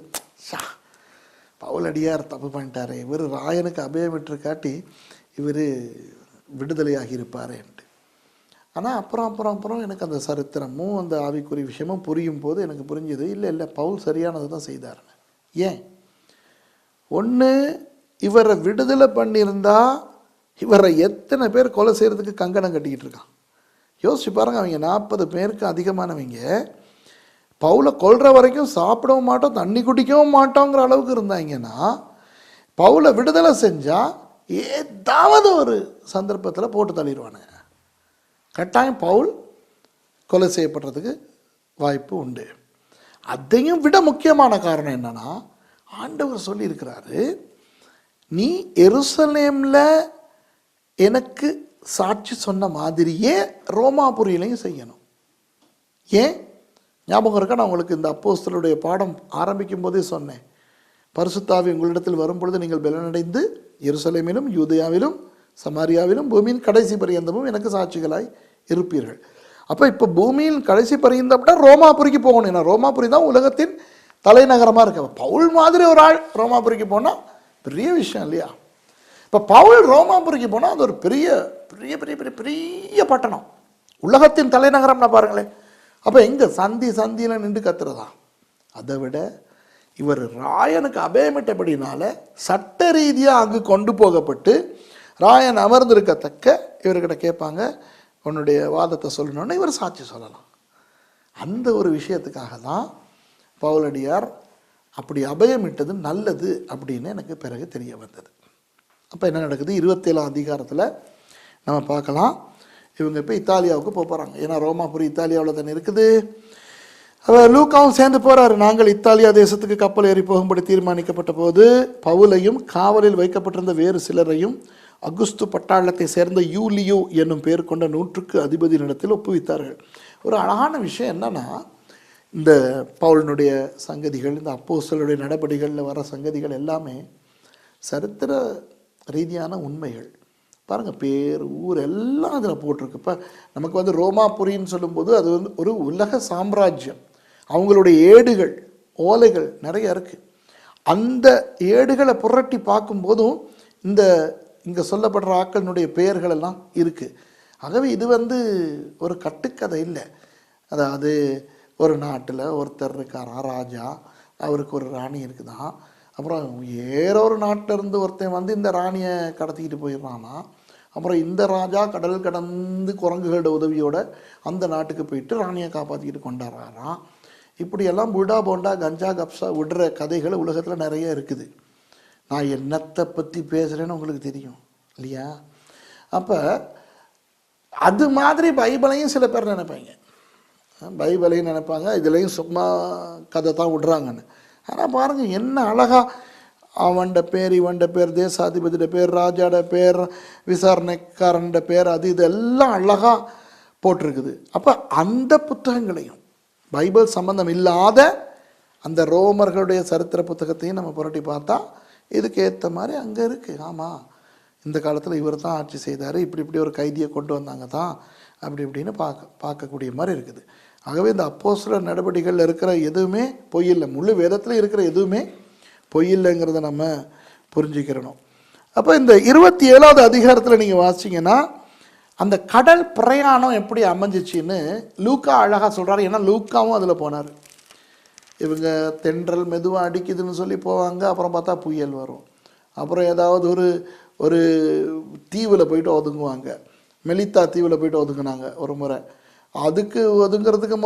பவுல் அடியார் தப்பு பண்ணிட்டாரு, இவர் ராயனுக்கு அபயமிட்டிருக்காட்டி இவர் விடுதலையாகி இருப்பாருன்ட்டு. ஆனால் அப்புறம் எனக்கு அந்த சரித்திரமும் அந்த ஆவிக்குறி விஷயமும் புரியும் போது எனக்கு புரிஞ்சுது, இல்லை பவுல் சரியானது தான் செய்தாருன்னு. ஏன்? ஒன்று, இவரை விடுதலை பண்ணியிருந்தா இவரை எத்தனை பேர் கொலை செய்கிறதுக்கு கங்கணம் கட்டிக்கிட்டு இருக்கான். யோசிச்சு பாருங்க, அவங்க 40 பேருக்கு அதிகமானவங்க பவுலை கொல்ற வரைக்கும் சாப்பிடவும் மாட்டோம், தண்ணி குடிக்கவும் மாட்டோங்கிற அளவுக்கு இருந்தாங்கன்னா, பவுலை விடுதலை செஞ்சால் ஏதாவது ஒரு சந்தர்ப்பத்தில் போட்டு தள்ளிடுவானுங்க. கட்டாயம் பவுல் கொலை செய்யப்படுறதுக்கு வாய்ப்பு உண்டு. அதையும் விட முக்கியமான காரணம் என்னன்னா, ஆண்டவர் சொல்லியிருக்கிறாரு, நீ எருசலேமில் எனக்கு சாட்சி சொன்ன மாதிரியே ரோமாபுரியிலையும் செய்யணும். ஏன்? ஞாபகம் இருக்கா, நான் உங்களுக்கு இந்த அப்போஸ்தலருடைய பாடம் ஆரம்பிக்கும் போதே சொன்னேன், பரிசுத்தாவி உங்களிடத்தில் வரும்பொழுது நீங்கள் பலனடைந்து எருசலேமிலும் யூதேயாவிலும் சமாரியாவிலும் பூமியின் கடைசி பரியந்தமும் எனக்கு சாட்சிகளாய் இருப்பீர்கள். அப்போ இப்போ பூமியின் கடைசி பரியந்தம்னா ரோமாபுரிக்கு போகணும். ஏன்னா ரோமாபுரி தான் உலகத்தின் தலைநகரமாக இருக்கு. பவுல் மாதிரி ஒரு ஆள் ரோமாபுரிக்கு போனால் பெரிய விஷயம் இல்லையா? இப்போ பவுல் ரோமாபுரிக்கு போனால் அது ஒரு பெரிய பெரிய பெரிய பெரிய பெரிய பட்டணம், உலகத்தின் தலைநகரம்னா பாருங்களேன். அப்போ எங்கே சந்தியில் நின்று கத்துறதா? அதை விட இவர் ராயனுக்கு அபயமிட்டபடினால சட்ட ரீதியாக அங்கு கொண்டு போகப்பட்டு ராயன் அமர்ந்திருக்கத்தக்க இவர்கிட்ட கேட்பாங்க, உன்னுடைய வாதத்தை சொல்லணுன்னு இவர் சாட்சி சொல்லலாம். அந்த ஒரு விஷயத்துக்காக தான் பவுலடியார் அப்படி அபயமிட்டது நல்லது அப்படின்னு எனக்கு பிறகு தெரிய வந்தது. அப்போ என்ன நடக்குது? 27ஆம் அதிகாரத்தில் நம்ம பார்க்கலாம். இவங்க இப்போ இத்தாலியாவுக்கு போகிறாங்க. ஏன்னா ரோமாபுரி இத்தாலியாவில் தானே இருக்குது. அவர் லூக்காவும் சேர்ந்து போகிறாரு. நாங்கள் இத்தாலியா தேசத்துக்கு கப்பல் ஏறி போகும்படி தீர்மானிக்கப்பட்ட போது பவுலையும் காவலில் வைக்கப்பட்டிருந்த வேறு சிலரையும் அகுஸ்து பட்டாளத்தை சேர்ந்த யூலியோ என்னும் பேர் கொண்ட 100க்கு அதிபதியினிடத்தில் ஒப்புவித்தார்கள். ஒரு அழகான விஷயம் என்னன்னா, இந்த பவுலினுடைய சங்கதிகள், இந்த அப்போஸ்தலருடைய நடபடிகளில் வர சங்கதிகள் எல்லாமே சரித்திர ரீதியான உண்மைகள். பாருங்கள், பேர் ஊர் எல்லாம் அதில் போட்டிருக்கு. இப்போ நமக்கு வந்து ரோமாபுரின்னு சொல்லும்போது அது வந்து ஒரு உலக சாம்ராஜ்யம். அவங்களுடைய ஏடுகள் ஓலைகள் நிறைய இருக்குது. அந்த ஏடுகளை புரட்டி பார்க்கும்போதும் இந்த இங்கே சொல்லப்படுற ஆக்களினுடைய பெயர்கள் எல்லாம் இருக்குது. ஆகவே இது வந்து ஒரு கட்டுக்கதை இல்லை. அதாவது ஒரு நாட்டில் ஒருத்தர் இருக்காரா ராஜா, அவருக்கு ஒரு ராணி இருக்குதான், அப்புறம் வேறொரு நாட்டிலேருந்து ஒருத்தன் வந்து இந்த ராணியை கடத்திக்கிட்டு போயிடுறானா. அப்புறம் இந்த ராஜா கடல் கடந்து குரங்குகளோட உதவியோட அந்த நாட்டுக்கு போயிட்டு ராணியை காப்பாற்றிக்கிட்டு கொண்டாடுறாராம். இப்படியெல்லாம் புடா போண்டா கஞ்சா கப்ஸா விடுற கதைகள் உலகத்தில் நிறைய இருக்குது. நான் என்னத்தை பற்றி பேசுகிறேன்னு உங்களுக்கு தெரியும் இல்லையா? அப்போ அது மாதிரி பைபிளையும் சில பேர் நினைப்பாங்க, பைபிளையும் நினைப்பாங்க இதுலேயும் சும்மா கதை தான் விடுறாங்கன்னு. ஆனால் பாருங்கள் என்ன அழகா அவன்ட பேர் இவன்ட பேர் தேசாதிபதியோட பேர் ராஜாட பேர் விசாரணைக்காரன்ட பேர் அது இதெல்லாம் அழகாக போட்டிருக்குது. அப்போ அந்த புத்தகங்களையும் பைபிள் சம்பந்தம் இல்லாத அந்த ரோமர்களுடைய சரித்திர புத்தகத்தையும் நம்ம புரட்டி பார்த்தா இதுக்கு ஏற்ற மாதிரி அங்கே இருக்குது. ஆமாம், இந்த காலத்தில் இவர் தான் ஆட்சி செய்தார், இப்படி ஒரு கைதியை கொண்டு வந்தாங்க தான் அப்படி இப்படின்னு பார்க்கக்கூடிய மாதிரி இருக்குது. ஆகவே இந்த அப்போஸ்தலர் நடவடிக்கைகளில் இருக்கிற எதுவுமே பொய்யில்லை, முழு வேதத்தில் இருக்கிற எதுவுமே பொய்யில்லைங்கிறத நம்ம புரிஞ்சுக்கிறணும். அப்போ இந்த 27வது அதிகாரத்தில் நீங்கள் வாசிங்கன்னா அந்த கடல் பிரயாணம் எப்படி அமைஞ்சிச்சின்னு லூக்கா அழகாக சொல்கிறாரு. ஏன்னா லூக்காவும் அதில் போனார். இவங்க தென்றல் மெதுவாக அடிக்குதுன்னு சொல்லி போவாங்க, அப்புறம் பார்த்தா புயல் வரும், அப்புறம் ஏதாவது ஒரு தீவில் போயிட்டு ஒதுங்குவாங்க. மெலித்தா தீவில் போயிட்டு ஒதுங்கினாங்க ஒரு முறை. அதுக்கு ஒதுங்கிறதுக்கு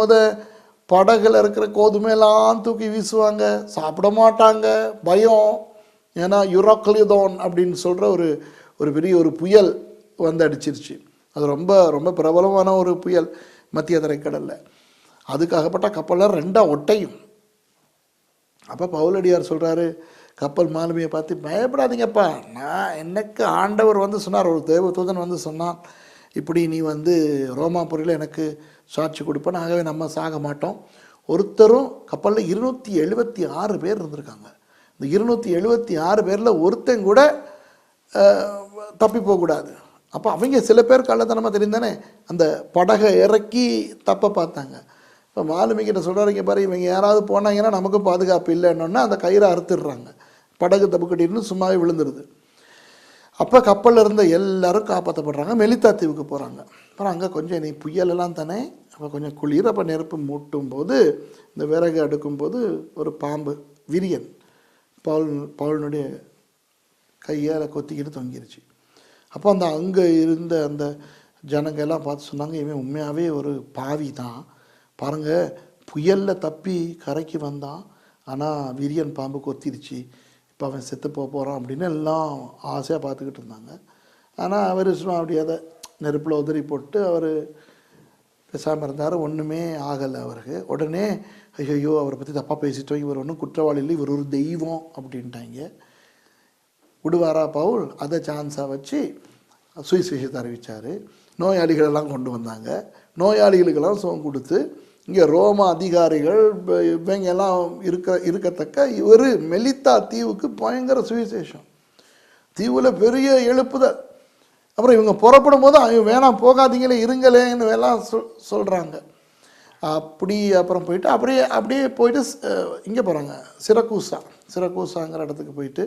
படகுல இருக்கிற கோதுமையெல்லாம் தூக்கி வீசுவாங்க, சாப்பிட மாட்டாங்க, பயம். ஏன்னா யுரோக்லிதோன் அப்படின்னு சொல்கிற ஒரு பெரிய ஒரு புயல் வந்து அடிச்சிருச்சு. அது ரொம்ப ரொம்ப பிரபலமான ஒரு புயல் மத்திய தரைக்கடலில். அதுக்காகப்பட்ட கப்பலில் 2 ஒட்டையும். அப்போ பவுலடியார் சொல்கிறாரு கப்பல் மாலுமியை பார்த்து, பயப்படாதீங்கப்பா, நான் எனக்கு ஆண்டவர் வந்து சொன்னார், ஒரு தேவதூதன் வந்து சொன்னான், இப்படி நீ வந்து ரோமாபுரியில் எனக்கு சாட்சி கொடுப்பேன், ஆகவே நம்ம சாக மாட்டோம். ஒருத்தரும் கப்பலில் 276 பேர் இருந்திருக்காங்க. இந்த 276 பேரில் ஒருத்தன் கூட தப்பி போகக்கூடாது. அப்போ அவங்க சில பேர் கள்ளத்தனமாக தெரிந்தானே அந்த படகை இறக்கி தப்ப பார்த்தாங்க. இப்போ மாலுமிக்கிட்ட சொல்கிறாங்க, பாரு இவங்க யாராவது போனாங்கன்னா நமக்கும் பாதுகாப்பு இல்லைன்னொன்னா அந்த கயிறை அறுத்துடுறாங்க, படகு தப்பு கட்டின்னு சும்மாவே விழுந்துருது. அப்போ கப்பலில் இருந்த எல்லோரும் காப்பாற்றப்படுறாங்க. மெலித்தா தீவுக்கு போகிறாங்க. அப்புறம் அங்கே கொஞ்சம் நீ புயலெல்லாம் தானே, அப்போ கொஞ்சம் குளிர். அப்போ நெருப்பு மூட்டும் போது இந்த விறகு அடுக்கும்போது ஒரு பாம்பு விரியன் பவுலினுடைய கையால் கொத்திக்கிட்டு தொங்கிருச்சு. அப்போ அங்கே இருந்த அந்த ஜனங்கள்லாம் பார்த்து சொன்னாங்க, இவன் உண்மையாகவே ஒரு பாவி தான், பாருங்கள் புயலில் தப்பி கரைக்கு வந்தான், ஆனால் விரியன் பாம்பு கொத்திருச்சு, இப்போ அவன் செத்து போகிறான் அப்படின்னு எல்லாம் ஆசையாக பார்த்துக்கிட்டு இருந்தாங்க. ஆனால் அவர் சும்மா அப்படி அதை நெருப்பில் உதறி போட்டு அவர் பேசாமல் இருந்தார், ஒன்றுமே ஆகலை அவருக்கு. உடனே ஐயோ அவரை பற்றி தப்பாக பேசிட்டோம், இவர் ஒன்றும் குற்றவாளி இல்லை, இவர் ஒரு தெய்வம் அப்படின்ட்டாங்க. விடுவாரா பவுல்? அதை சான்ஸாக வச்சு சுவிசேஷத்தை அறிவித்தார். நோயாளிகளெல்லாம் கொண்டு வந்தாங்க, நோயாளிகளுக்கெல்லாம் சுகம் கொடுத்து இங்கே ரோம அதிகாரிகள் இவங்க எல்லாம் இருக்கத்தக்க ஒரு மெலித்தா தீவுக்கு பயங்கர சுவிசேஷம், தீவில் பெரிய எழுப்புதல். அப்புறம் இவங்க புறப்படும் போது அவங்க வேணாம் போகாதீங்களே இருங்களேன்னு எல்லாம் சொல்கிறாங்க. அப்புறம் போயிட்டு அப்படியே போயிட்டு இங்கே போகிறாங்க, சிரக்கூசாங்கிற இடத்துக்கு போயிட்டு.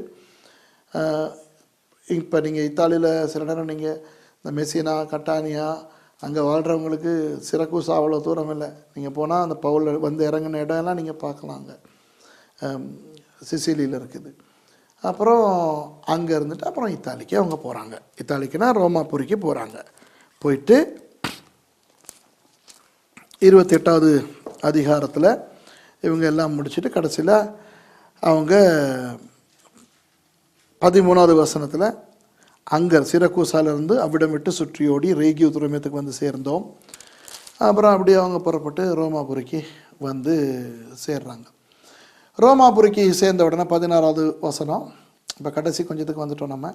இப்போ நீங்கள் இத்தாலியில் சில நேரம் நீங்கள் இந்த மெசினா கட்டானியா அங்கே வாழ்கிறவங்களுக்கு சிரக்கூசா அவ்வளோ தூரம் இல்லை, நீங்கள் போனால் அந்த பவுல் வந்து இறங்கின இடம்லாம் நீங்கள் பார்க்கலாங்க, சிசிலியில் இருக்குது. அப்புறம் அங்கே இருந்துட்டு அப்புறம் இத்தாலிக்கு அவங்க போகிறாங்க. இத்தாலிக்குன்னா ரோமாபுரிக்கு போகிறாங்க. போயிட்டு 28வது அதிகாரத்தில் இவங்க எல்லாம் முடிச்சுட்டு கடைசியில் அவங்க 13வது வசனத்தில் அங்கே சிரக்கூசாலிருந்து அவ்விடம் விட்டு சுற்றியோடி ரேகியோ துறைமுகத்துக்கு வந்து சேர்ந்தோம். அப்புறம் அப்படியே அவங்க புறப்பட்டு ரோமாபுரிக்கு வந்து சேர்றாங்க. ரோமாபுரிக்கு சேர்ந்த உடனே 16வது வசனம், இப்போ கடைசி கொஞ்சத்துக்கு வந்துட்டோம் நம்ம.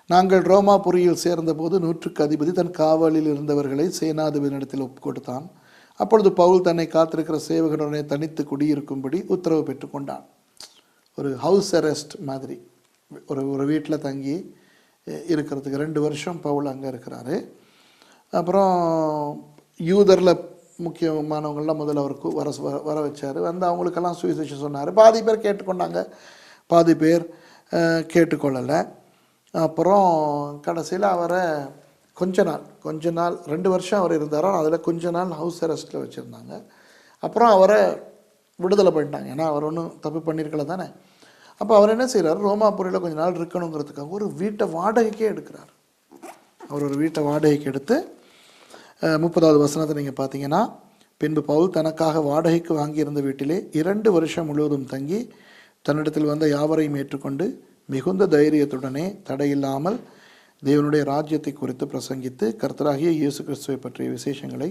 நாங்கள் ரோமாபுரியில் சேர்ந்தபோது 100க்கு அதிபதி தன் காவலில் இருந்தவர்களை சேனாதிபதியிடத்தில் ஒப்பு கொடுத்தான். அப்பொழுது பவுல் தன்னை காத்திருக்கிற சேவகனுடனே தனித்து குடியிருக்கும்படி உத்தரவு பெற்றுக்கொண்டான். ஒரு ஹவுஸ் அரெஸ்ட் மாதிரி, ஒரு வீட்டில் தங்கி இருக்கிறதுக்கு 2 வருஷம் பவுல் அங்கே இருக்கிறாரு. அப்புறம் யூதரில் முக்கியமானவங்கள்லாம் முதல்ல அவருக்கு வர வச்சார். வந்து அவங்களுக்கெல்லாம் சுவிசேஷம் சொன்னார். பாதி பேர் கேட்டுக்கொண்டாங்க, பாதி பேர் கேட்டுக்கொள்ளலை. அப்புறம் கடைசியில் அவரை கொஞ்ச நாள் 2 வருஷம் அவர் இருந்தாரோ, அதில் கொஞ்ச நாள் ஹவுஸ் அரெஸ்ட்டில் வச்சுருந்தாங்க. அப்புறம் அவரை விடுதலை பண்ணிட்டாங்க, ஏன்னா அவர் ஒன்றும் தப்பு பண்ணியிருக்கல தானே. அப்போ அவர் என்ன செய்கிறார், ரோமாபுரியில் கொஞ்ச நாள் இருக்கணுங்கிறதுக்காக ஒரு வீட்டை வாடகைக்கே எடுக்கிறார். அவர் ஒரு வீட்டை வாடகைக்கு எடுத்து 30வது வசனத்தை நீங்கள் பார்த்தீங்கன்னா, பின்பு பவுல் தனக்காக வாடகைக்கு வாங்கியிருந்த வீட்டிலே 2 வருஷம் முழுவதும் தங்கி தன்னிடத்தில் வந்த யாவரையும் ஏற்றுக்கொண்டு மிகுந்த தைரியத்துடனே தடையில்லாமல் தேவனுடைய ராஜ்யத்தை குறித்து பிரசங்கித்து கர்த்தராகிய இயேசு கிறிஸ்துவை பற்றிய விசேஷங்களை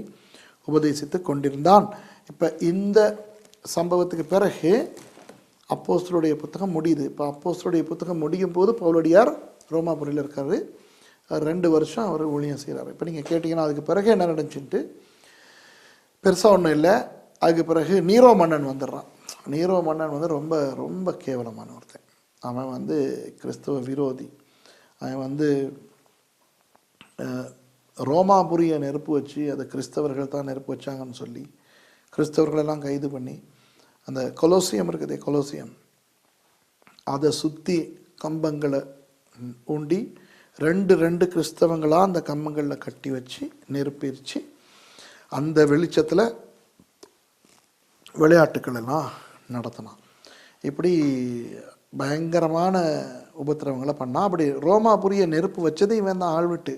உபதேசித்து கொண்டிருந்தான். இப்போ இந்த சம்பவத்துக்கு பிறகு அப்போஸ்தலருடைய புத்தகம் முடியுது. இப்போ அப்போஸ்தலருடைய புத்தகம் முடியும் போது பவுலடியார் ரோமாபுரியில் இருக்காரு. 2 வருஷம் அவர் ஊழியம் செய்கிறார். இப்போ நீங்கள் கேட்டிங்கன்னா அதுக்கு பிறகு என்ன நடந்துச்சுன்ட்டு பெருசாக ஒன்றும் இல்லை. அதுக்கு பிறகு நீரோ மன்னன் வந்துடுறான். நீரோ மன்னன் வந்து ரொம்ப ரொம்ப கேவலமான ஒருத்தன். அவன் கிறிஸ்தவ விரோதி. அவன் ரோமாபுரியை நெருப்பு வச்சு அதை கிறிஸ்தவர்கள் தான் நெருப்பு வச்சாங்கன்னு சொல்லி கிறிஸ்தவர்களெல்லாம் கைது பண்ணி அந்த கொலோசியம் இருக்குதே, கொலோசியம், அதை சுற்றி கம்பங்களை ஊண்டி 2 கிறிஸ்தவங்களாக அந்த கம்பங்களில் கட்டி வச்சு நெருப்பிரிச்சு அந்த வெளிச்சத்தில் விளையாட்டுக்கள் எல்லாம் நடத்தினான். இப்படி பயங்கரமான உபத்திரவங்களை பண்ணால். அப்படி ரோமாபுரியை நெருப்பு வச்சது இவன் தான் ஆள்விட்டு.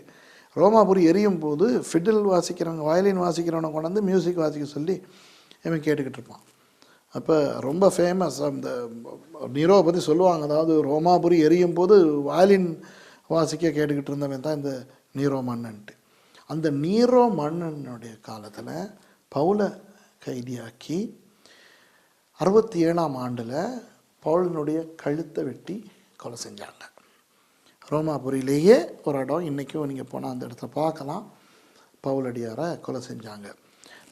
ரோமாபுரி எரியும் போது ஃபிடில் வாசிக்கிறவங்க, வயலின் வாசிக்கிறவனை கொண்டாந்து மியூசிக் வாசிக்க சொல்லி இவன் கேட்டுக்கிட்டு இருப்பான். அப்போ ரொம்ப ஃபேமஸ் அந்த நீரோவை பற்றி சொல்லுவாங்க. அதாவது ரோமாபுரி எரியும் போது வயலின் வாசிக்க கேட்டுக்கிட்டு இருந்தவன் தான் இந்த நீரோ மன்னன்ட்டு. அந்த நீரோ மன்னனுடைய காலத்தில் பவுலை கைதியாக்கி 67ஆம் ஆண்டில் பவுலினுடைய கழுத்தை வெட்டி கொலை செஞ்சாங்க. ரோமாபுரியிலேயே ஒரு இடம், இன்றைக்கும் நீங்கள் போனால் அந்த இடத்துல பார்க்கலாம், பவுலடியாரை கொலை செஞ்சாங்க.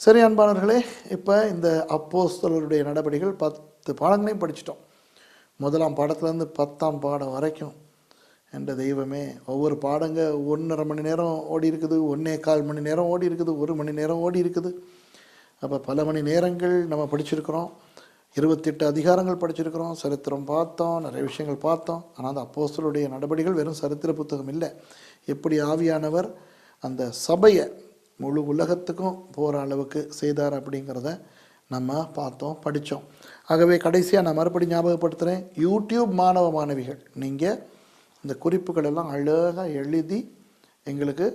சரி அன்பானவர்களே, இப்போ இந்த அப்போஸ்தலருடைய நடவடிக்கைகள் 10 பாடங்களையும் படிச்சிட்டோம். 1ஆம் பாடத்துலேருந்து 10ஆம் பாடம் வரைக்கும். என்ற தெய்வமே, ஒவ்வொரு பாடங்க 1.5 மணி நேரம் ஓடி இருக்குது, 1.25 மணி நேரம் ஓடி இருக்குது, 1 மணி நேரம் ஓடி இருக்குது. அப்போ பல மணி நேரங்கள் நம்ம படிச்சிருக்கிறோம். 28 அதிகாரங்கள் படிச்சிருக்கிறோம், சரித்திரம் பார்த்தோம், நிறைய விஷயங்கள் பார்த்தோம். ஆனால் அந்த அப்போஸ்தலருடைய நடவடிக்கைகள் வெறும் சரித்திர புத்தகம் இல்லை. எப்படி ஆவியானவர் அந்த சபையை முழு உலகத்துக்கும் போகிற அளவுக்கு செய்தார் அப்படிங்கிறத நம்ம பார்த்தோம், படித்தோம். ஆகவே கடைசியாக நான் மறுபடியும் ஞாபகப்படுத்துகிறேன், யூடியூப் மாணவ மாணவிகள், நீங்கள் இந்த குறிப்புகள் எல்லாம் அழகாக எழுதி எங்களுக்கு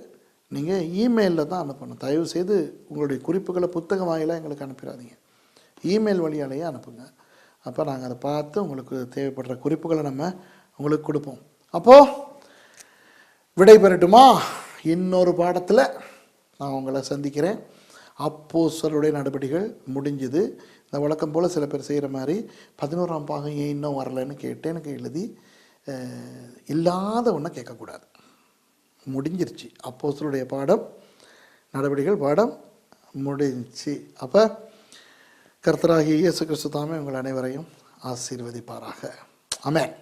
நீங்கள் இமெயிலில் தான் அனுப்பணும். தயவுசெய்து உங்களுடைய குறிப்புகளை புத்தகம் வாயிலாக எங்களுக்கு அனுப்பிடாதீங்க, இமெயில் வழியாலேயே அனுப்புங்க. அப்போ நாங்கள் அதை பார்த்து உங்களுக்கு தேவைப்படுற குறிப்புகளை நம்ம உங்களுக்கு கொடுப்போம். அப்போது விடை பெறட்டுமா? இன்னொரு பாடத்தில் நான் உங்களை சந்திக்கிறேன். அப்போஸ்தலருடைய நடவடிக்கைகள் முடிஞ்சுது. இந்த வழக்கம் போல் சில பேர் செய்கிற மாதிரி 11ஆம் பாகம் ஏன் இன்னும் வரலைன்னு கேட்டு எனக்கு எழுதி இல்லாத ஒன்றை கேட்கக்கூடாது. முடிஞ்சிருச்சு. அப்போஸ்தலருடைய பாடம், நடவடிக்கைகள் பாடம் முடிஞ்சிச்சு. அப்போ கர்த்தராகிய இயேசு கிறிஸ்து தாமே உங்கள் அனைவரையும் ஆசீர்வதிப்பாராக. ஆமென்.